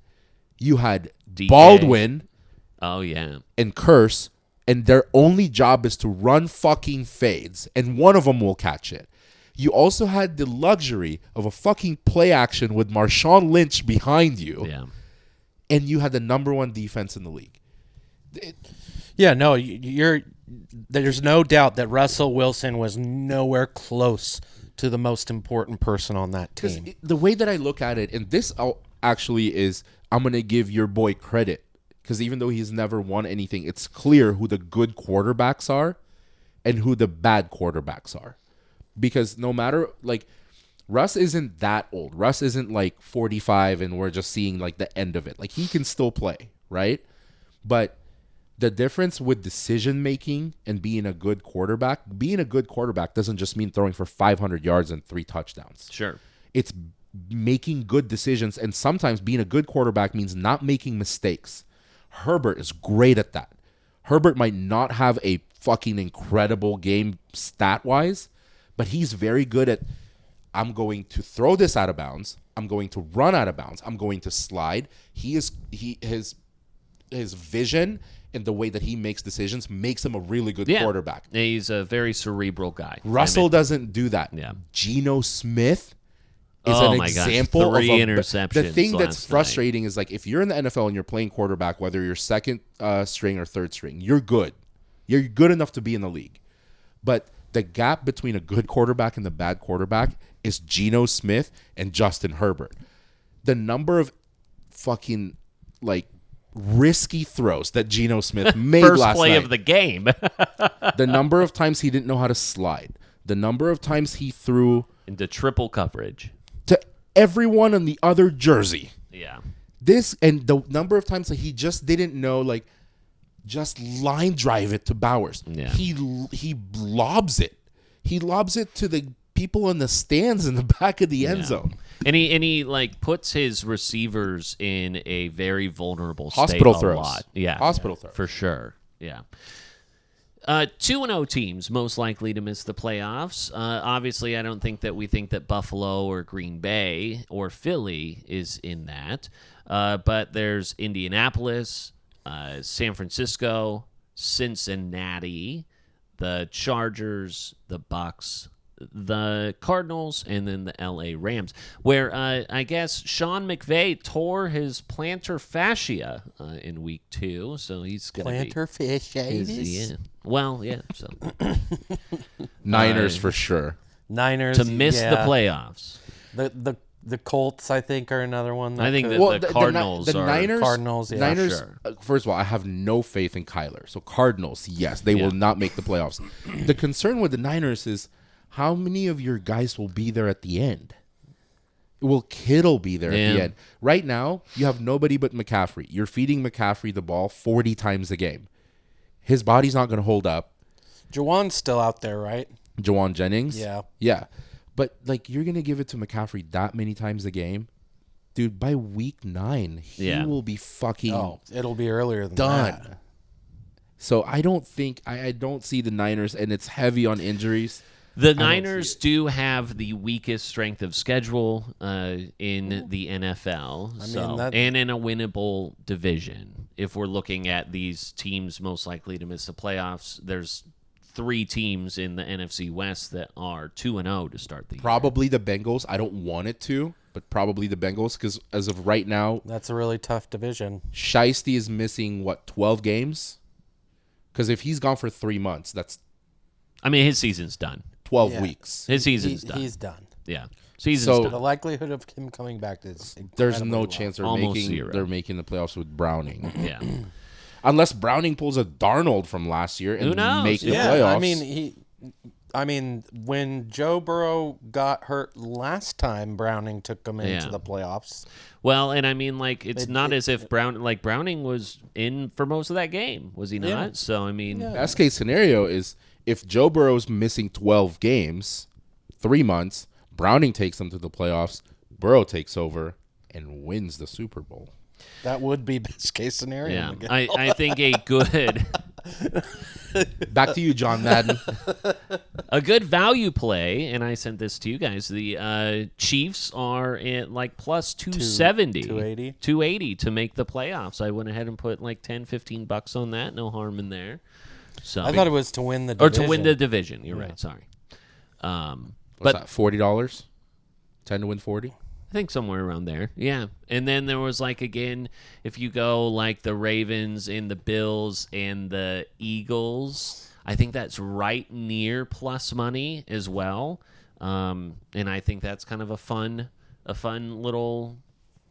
you had DK. Baldwin, Oh, yeah. and Curse, and their only job is to run fucking fades, and one of them will catch it. You also had the luxury of a fucking play action with Marshawn Lynch behind you, Yeah. and you had the number one defense in the league. Yeah, no, there's no doubt that Russell Wilson was nowhere close to the most important person on that team. The way that I look at it, and this actually is, I'm going to give your boy credit, because even though he's never won anything, it's clear who the good quarterbacks are and who the bad quarterbacks are. Because no matter, like, Russ isn't that old. Russ isn't like 45 and we're just seeing like the end of it. Like, he can still play, right? But the difference with decision making and being a good quarterback doesn't just mean throwing for 500 yards and 3 touchdowns. Sure. It's making good decisions, and sometimes being a good quarterback means not making mistakes. Herbert is great at that. Herbert might not have a fucking incredible game stat-wise, but he's very good at, I'm going to throw this out of bounds. I'm going to run out of bounds. I'm going to slide. His vision and the way that he makes decisions makes him a really good quarterback. He's a very cerebral guy. Russell doesn't do that. Yeah. Geno Smith is Oh an my gosh, example 3 of interceptions the thing that's last frustrating is, like, if you're in the NFL and you're playing quarterback, whether you're second string or third string, you're good. You're good enough to be in the league. But the gap between a good quarterback and the bad quarterback is Geno Smith and Justin Herbert. The number of fucking, like, risky throws that Geno Smith made First last play night. of the game. The number of times he didn't know how to slide. The number of times he threw Into triple coverage. to everyone in the other jersey. Yeah. This, and the number of times that he just didn't know, like, just line drive it to Bowers. Yeah. He lobs it. He lobs it to the people in the stands in the back of the end zone. And he like puts his receivers in a very vulnerable Hospital state throws. a lot. Yeah. Hospital throws. For sure. Yeah. 2-0 teams most likely to miss the playoffs. Obviously, I don't think that we think that Buffalo or Green Bay or Philly is in that. But there's Indianapolis, San Francisco, Cincinnati, the Chargers, the Bucks, the Cardinals, and then the LA Rams, where I guess Sean McVay tore his plantar fascia in week 2, so he's going to Plantar fasciitis? Yeah. Well, yeah. So Niners for sure. Niners to miss the playoffs. The Colts, I think, are another one. I think could- that the Cardinals the are Niners. Cardinals, yeah, Niners. sure. First of all, I have no faith in Kyler. So Cardinals, yes, they will not make the playoffs. The concern with the Niners is how many of your guys will be there at the end. Will Kittle be there at the end? Right now, you have nobody but McCaffrey. You're feeding McCaffrey the ball 40 times a game. His body's not going to hold up. Juwan's still out there, right? Jawan Jennings? Yeah. Yeah. But, like, you're going to give it to McCaffrey that many times a game? Dude, by week 9, he will be fucking it'll be earlier than done. that. So I don't think, I don't see the Niners, and it's heavy on injuries. The Niners do have the weakest strength of schedule in the NFL, and in a winnable division. If we're looking at these teams most likely to miss the playoffs, there's 3 teams in the NFC West that are 2-0 to start the year. Probably the Bengals. I don't want it to, but probably the Bengals, because as of right now, That's a really tough division. Shiesty is missing, 12 games? Because if he's gone for 3 months, that's I mean, his season's done. 12 weeks. His season's done. He's done. Yeah. Season's So- done. The likelihood of him coming back is There's incredibly no low. chance Almost zero. they're making the playoffs with Browning. Yeah. Unless Browning pulls a Darnold from last year and Who knows? make the Yeah, playoffs. I mean, when Joe Burrow got hurt last time, Browning took him into Yeah. the playoffs. Well, and I mean, like, it's not as if Browning was in for most of that game, was he not? Yeah. So, I mean, Best case scenario is if Joe Burrow's missing 12 games, 3 months, Browning takes them to the playoffs, Burrow takes over and wins the Super Bowl. That would be best case scenario. yeah, Miguel. I think a good Back to you, John Madden. a good value play, and I sent this to you guys. The Chiefs are at like plus 270, 280 to make the playoffs. I went ahead and put like $10-15 on that. No harm in there. So I thought it was to win the or division. to win the division. You're right. Sorry. What's But that, $40? 10 to win 40? I think somewhere around there. Yeah. And then there was like, again, if you go like the Ravens and the Bills and the Eagles, I think that's right near plus money as well. And I think that's kind of a fun little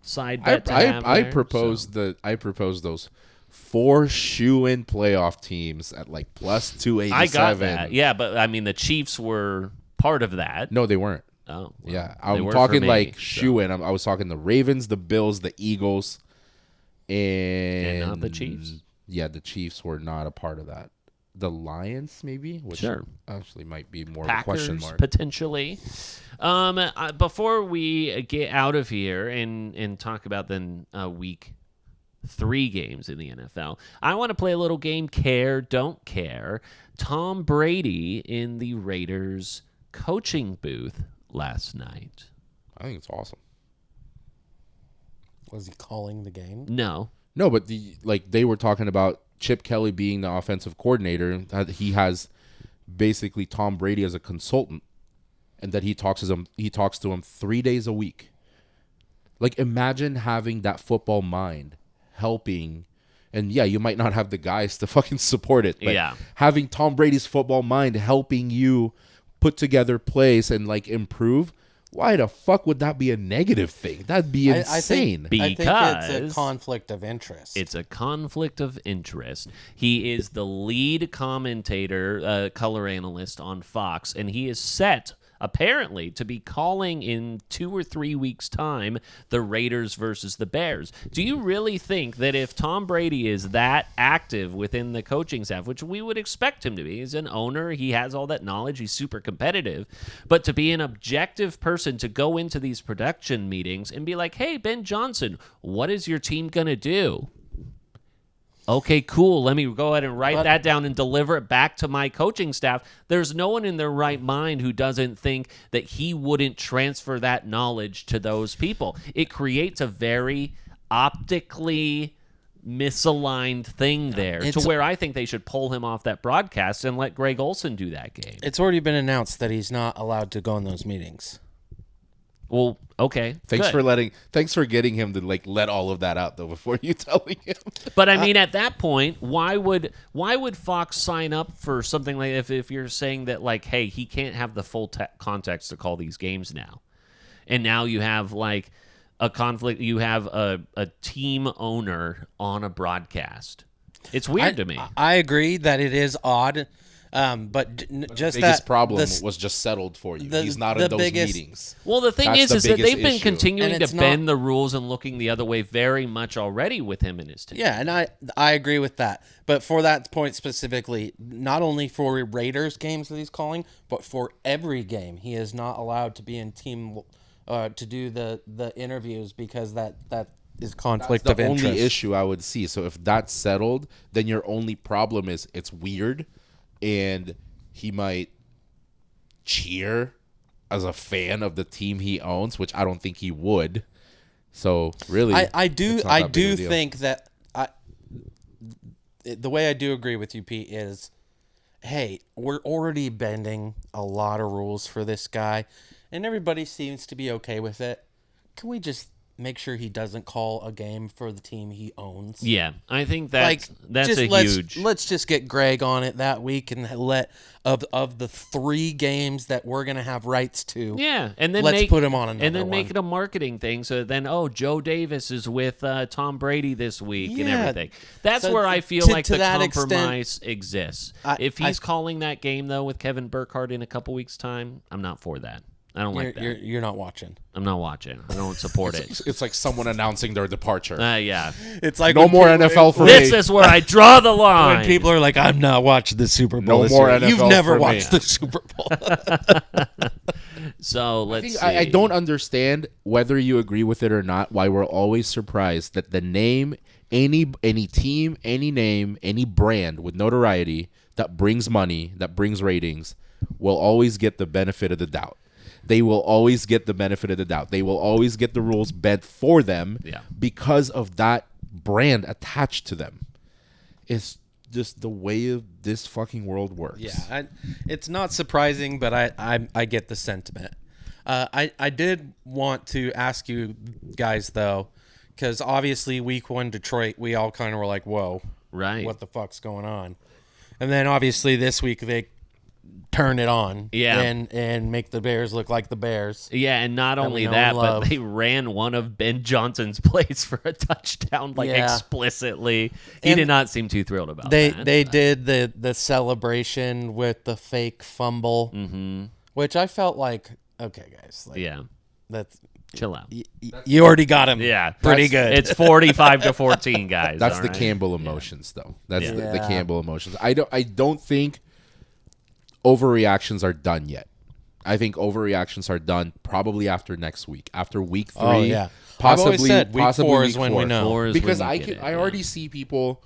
side bet to have I there. propose those 4 shoe-in playoff teams at like plus 287. I got that. Yeah, but I mean the Chiefs were part of that. No, they weren't. Oh. Well, Yeah, they I'm were talking for me, like so. shoe-in. I was talking the Ravens, the Bills, the Eagles, and not the Chiefs. Yeah, the Chiefs were not a part of that. The Lions, maybe, which Sure. actually might be more Packers, of a question mark. potentially. Before we get out of here and talk about then week 3 games in the NFL, I want to play a little game, Care, Don't Care. Tom Brady in the Raiders coaching booth last night. I think it's awesome. Was he calling the game? No. No, but they were talking about Chip Kelly being the offensive coordinator. That he has basically Tom Brady as a consultant, and that he talks to him 3 days a week. Like, imagine having that football mind helping. And yeah, you might not have the guys to fucking support it. But Yeah. having Tom Brady's football mind helping you put together plays and like improve. Why the fuck would that be a negative thing? That'd be insane. I think it's a conflict of interest. It's a conflict of interest. He is the lead commentator, color analyst on Fox, and he is set, apparently, to be calling in 2 or 3 weeks' time the Raiders versus the Bears. Do you really think that if Tom Brady is that active within the coaching staff, which we would expect him to be, he's an owner, he has all that knowledge, he's super competitive, but to be an objective person to go into these production meetings and be like, hey, Ben Johnson, what is your team going to do? Okay, cool. Let me go ahead and write that down and deliver it back to my coaching staff. There's no one in their right mind who doesn't think that he wouldn't transfer that knowledge to those people. It creates a very optically misaligned thing there to where I think they should pull him off that broadcast and let Greg Olson do that game. It's already been announced that he's not allowed to go in those meetings. Well, okay. Thanks good. for getting him to like let all of that out though before you telling him. But I mean, at that point, why would Fox sign up for something like if you're saying that like, hey, he can't have the full context to call these games now, and now you have like a conflict, you have a team owner on a broadcast. It's weird to me. I agree that it is odd. But just the biggest problem was just settled for you. He's not in those meetings. Well, the thing That's is the that they've biggest been issue. continuing And to bend the rules and looking the other way very much already with him and his team. Yeah, and I agree with that. But for that point specifically, not only for Raiders games that he's calling, but for every game, he is not allowed to be in team to do the interviews because that is conflict That's of the interest. only issue I would see. So if that's settled, then your only problem is it's weird. And he might cheer as a fan of the team he owns, which I don't think he would. So really, I do think that the way I do agree with you, Pete, is, hey, we're already bending a lot of rules for this guy, and everybody seems to be okay with it. Can we just make sure he doesn't call a game for the team he owns. Yeah, I think that's let's huge. Let's just get Greg on it that week and let of the 3 games that we're gonna have rights to. Yeah, and then let's put him on another and then one. make it a marketing thing. So then, Joe Davis is with Tom Brady this week and Yeah. everything. That's So where I feel like to the that compromise exists. I- If he's calling that game though with Kevin Burkhardt in a couple weeks' time, I'm not for that. I don't like that. You're not watching. I'm not watching. I don't support it. It's like someone announcing their departure. Yeah. It's like No more NFL for This me. is where I draw the line. when people are like, "I'm not watching the Super Bowl." No this more year." NFL You've never for me. watched the Super Bowl. So let's see. I don't understand whether you agree with it or not, why we're always surprised that the name, any team, any name, any brand with notoriety that brings money, that brings ratings, will always get the benefit of the doubt. They will always get the benefit of the doubt. They will always get the rules bent for them because of that brand attached to them. It's just the way of this fucking world works. Yeah, it's not surprising, but I get the sentiment. I did want to ask you guys, though, because obviously week 1 Detroit, we all kind of were like, whoa, right, what the fuck's going on? And then obviously this week they turn it on and make the Bears look like the Bears. Yeah, and not only that, but they ran one of Ben Johnson's plays for a touchdown, explicitly. He did not seem too thrilled about that. They did the celebration with the fake fumble, which I felt like, okay, guys. That's... Chill out. You already got him. Yeah. Pretty good. It's 45-14, guys. That's all the right? Campbell emotions, though. That's the Campbell emotions. I don't think overreactions are done yet. I think overreactions are done probably after next week, after week 3. Oh, yeah. Possibly, I've always said week possibly 4 week is when 4. we know. Because I already see people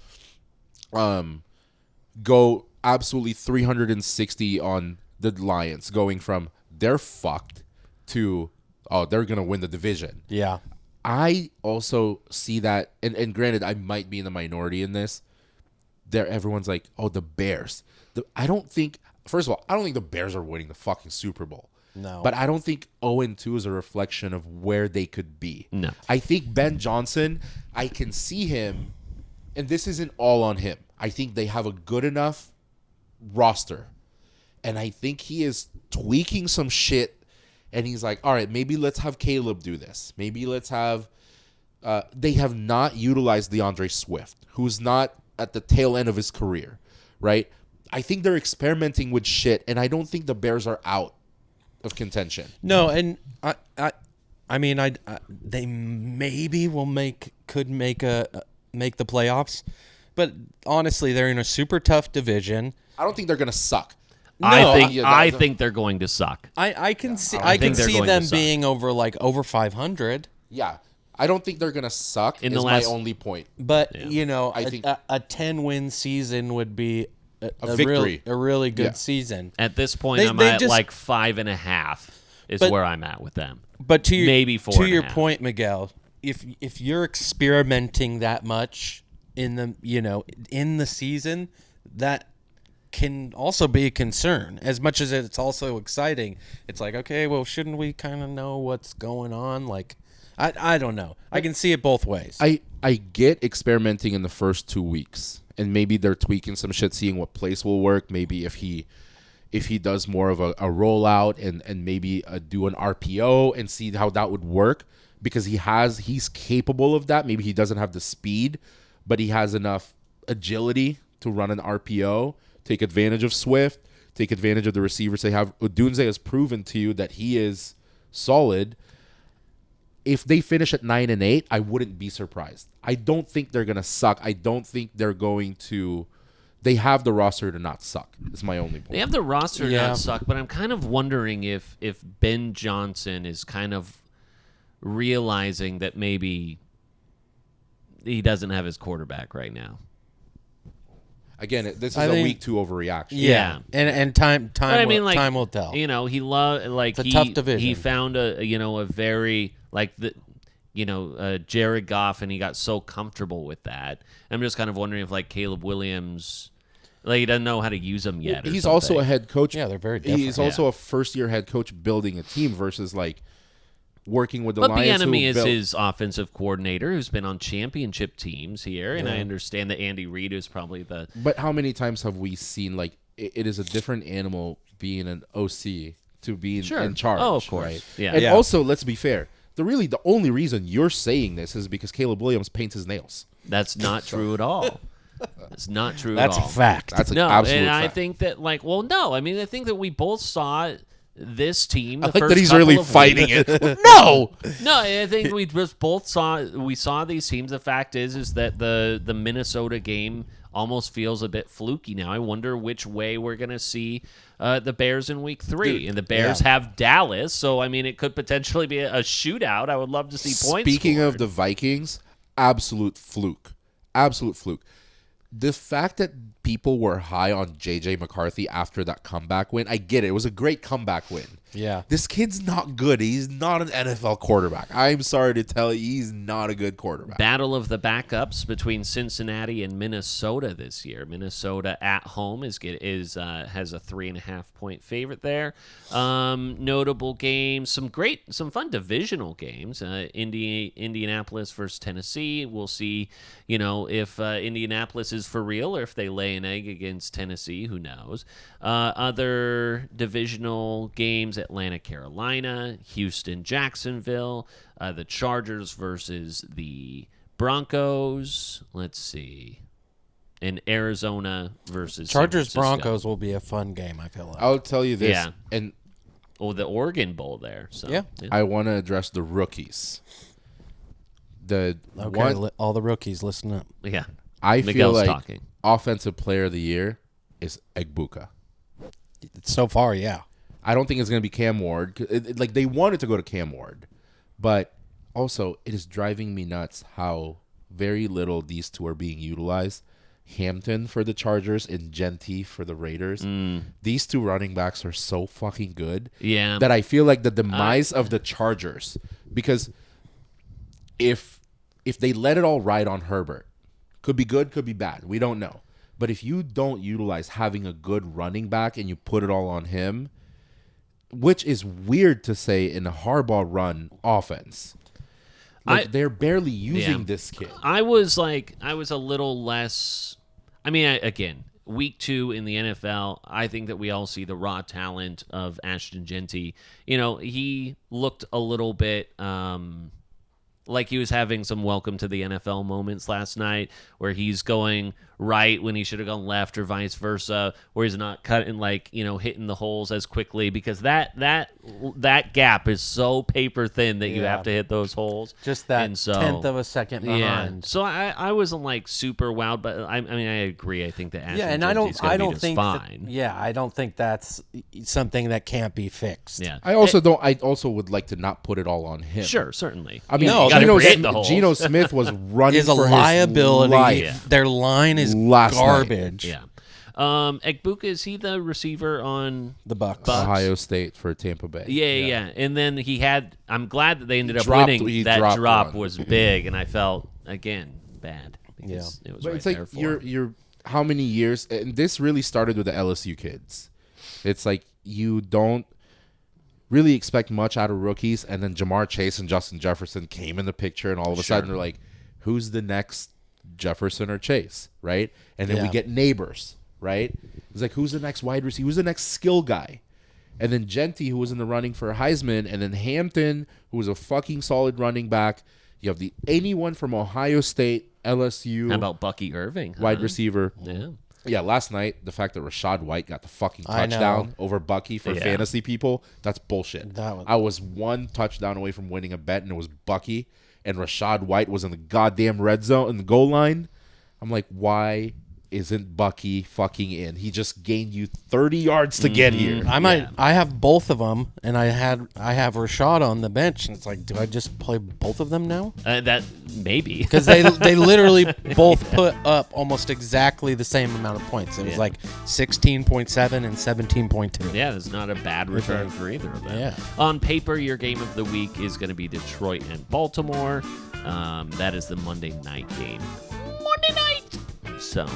go absolutely 360 on the Lions, going from they're fucked to they're gonna win the division. Yeah. I also see that, and granted, I might be in the minority in this. Everyone's like, the Bears. I don't think. First of all, I don't think the Bears are winning the fucking Super Bowl. No. But I don't think 0-2 is a reflection of where they could be. No. I think Ben Johnson, I can see him, and this isn't all on him. I think they have a good enough roster, and I think he is tweaking some shit, and he's like, all right, maybe let's have Caleb do this. Maybe let's have they have not utilized DeAndre Swift, who's not at the tail end of his career, right? I think they're experimenting with shit, and I don't think the Bears are out of contention. No, and I mean, they maybe could make the playoffs, but honestly, they're in a super tough division. I don't think they're gonna suck. I think they're going to suck. I can see going them to suck. being over 500. Yeah, I don't think they're gonna suck. In is the my last- only point. But I think a 10-win season would be a victory, a really good season. At this point, They- I'm they at just- like 5.5 is But- where I'm at with them. But to your, maybe 4 to and a your half. point, Miguel, if you're experimenting that much in the season, that can also be a concern. As much as it's also exciting, it's like, okay, well, shouldn't we kind of know what's going on? Like, I don't know. I can see it both ways. I get experimenting in the first 2 weeks, and maybe they're tweaking some shit, seeing what place will work. Maybe if he does more of a rollout and maybe do an RPO and see how that would work, because he's capable of that. Maybe he doesn't have the speed, but he has enough agility to run an RPO, take advantage of Swift, take advantage of the receivers they have. Odunze has proven to you that he is solid. If they finish at 9-8, I wouldn't be surprised. I don't think they're gonna suck. I don't think they're going to. They have the roster to not suck. Is my only point. They have the roster to not suck, but I'm kind of wondering if Ben Johnson is kind of realizing that maybe he doesn't have his quarterback right now. Again, this is a week 2 overreaction. Yeah. And time time will tell. He it's a tough division. He found a very Jared Goff, and he got so comfortable with that. I'm just kind of wondering if Caleb Williams, he doesn't know how to use them yet. He's also a head coach. Yeah, they're very different. He's also a first-year head coach building a team versus working with the But Lions. Bieniemy who is built- his offensive coordinator, who's been on championship teams here, and I Yeah. understand that Andy Reid is probably the. But how many times have we seen like it is a different animal being an OC to being Sure. in charge? Oh, of course. right? Yeah. And Yeah. also, let's be fair. The only reason you're saying this is because Caleb Williams paints his nails. That's not true at all. That's not true That's at all. a fact. That's an No, absolute and fact. I think that I think that we both saw this team. I The like first that he's couple really of fighting weeks. it. No. No, I think we just both saw these teams. The fact is that the Minnesota game almost feels a bit fluky now. I wonder which way we're going to see the Bears in week 3. Dude, and the Bears have Dallas, so I mean it could potentially be a shootout. I would love to see points. Speaking scored. of the Vikings, absolute fluke. Absolute fluke. The fact that people were high on J.J. McCarthy after that comeback win, I get it. It was a great comeback win. Yeah. This kid's not good. He's not an NFL quarterback. I'm sorry to tell you, he's not a good quarterback. Battle of the backups between Cincinnati and Minnesota this year. Minnesota at home has a 3.5 point favorite there. Notable games, some fun divisional games. Indianapolis versus Tennessee. We'll see, if Indianapolis is for real or if they lay an egg against Tennessee. Who knows? Other divisional games: Atlanta, Carolina, Houston, Jacksonville, the Chargers versus the Broncos. Let's see. And Arizona versus Chargers San Francisco. Broncos will be a fun game, I feel like. I'll tell you this. Yeah. And the Oregon Bowl there. So Yeah. I want to address the rookies. All the rookies, listen up. Yeah. I feel Miguel's like talking. offensive player of the year is Egbuka. So far, yeah. I don't think it's going to be Cam Ward. They wanted to go to Cam Ward. But also, it is driving me nuts how very little these two are being utilized. Hampton for the Chargers and Genty for the Raiders. These two running backs are so fucking good Yeah. that I feel like the demise of the Chargers, because if they let it all ride on Herbert, could be good, could be bad. We don't know. But if you don't utilize having a good running back and you put it all on him, which is weird to say in a Harbaugh run offense. They're barely using this kid. I was a little less. I mean, again, week 2 in the NFL, I think that we all see the raw talent of Ashton Genty. He looked a little bit like he was having some welcome to the NFL moments last night, where he's going right when he should have gone left, or vice versa, where he's not cutting hitting the holes as quickly, because that gap is so paper thin that you have to hit those holes. Just that And so, tenth of a second behind. Yeah. So I wasn't super wowed, but I mean I agree. I think that Ashton Yeah, and Genty's I gonna be don't just think fine. I don't think that's something that can't be fixed. Yeah. I also would like to not put it all on him. Sure, certainly. I mean, No, Geno Smith was running is a for liability. his life. Yeah. Their line is Last garbage. Yeah. Egbuka, is he the receiver on The Bucks. Ohio State for Tampa Bay. Yeah. And then I'm glad that they ended up Dropped- winning. he That dropped drop one. was big, and I felt again bad because it was But right it's like there for him. you're how many years, and this really started with the LSU kids. It's like you don't really expect much out of rookies, and then Jamar Chase and Justin Jefferson came in the picture, and all of a sudden they're like, who's the next Jefferson or Chase, right? And then we get Neighbors, right? It's like, who's the next wide receiver? Who's the next skill guy? And then Genty, who was in the running for Heisman, and then Hampton, who was a fucking solid running back. You have anyone from Ohio State, LSU. How about Bucky Irving? Wide receiver. Yeah. Yeah, last night, the fact that Rashad White got the fucking I know. touchdown over Bucky for Yeah. fantasy people, that's bullshit. I was one touchdown away from winning a bet, and it was Bucky, and Rashad White was in the goddamn red zone, in the goal line. I'm like, why isn't Bucky fucking in? He just gained you 30 yards to get here. I have both of them, and I have Rashad on the bench, and it's like, do I just play both of them now? That maybe Because they literally both put up almost exactly the same amount of points. It was like 16.7 and 17.2. Yeah, that's not a bad return for either of them. Yeah. On paper, your game of the week is going to be Detroit and Baltimore. That is the Monday night game. Monday night! So,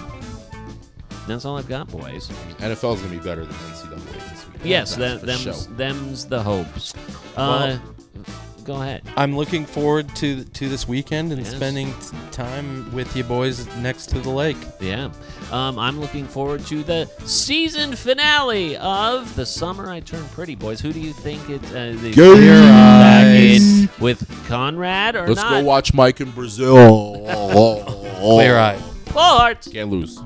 that's all I've got, boys. NFL is going to be better than NCAA this week. Yes, That's for sure. them's the hopes. Well, Go Go ahead. I'm looking forward to this weekend and Yes. spending time with you boys next to the lake. Yeah. I'm looking forward to the season finale of The Summer I Turned Pretty, boys. Who do you think it's back in with Conrad or Let's not? go watch Mike in Brazil. Clear eye. Full hearts. Can't lose.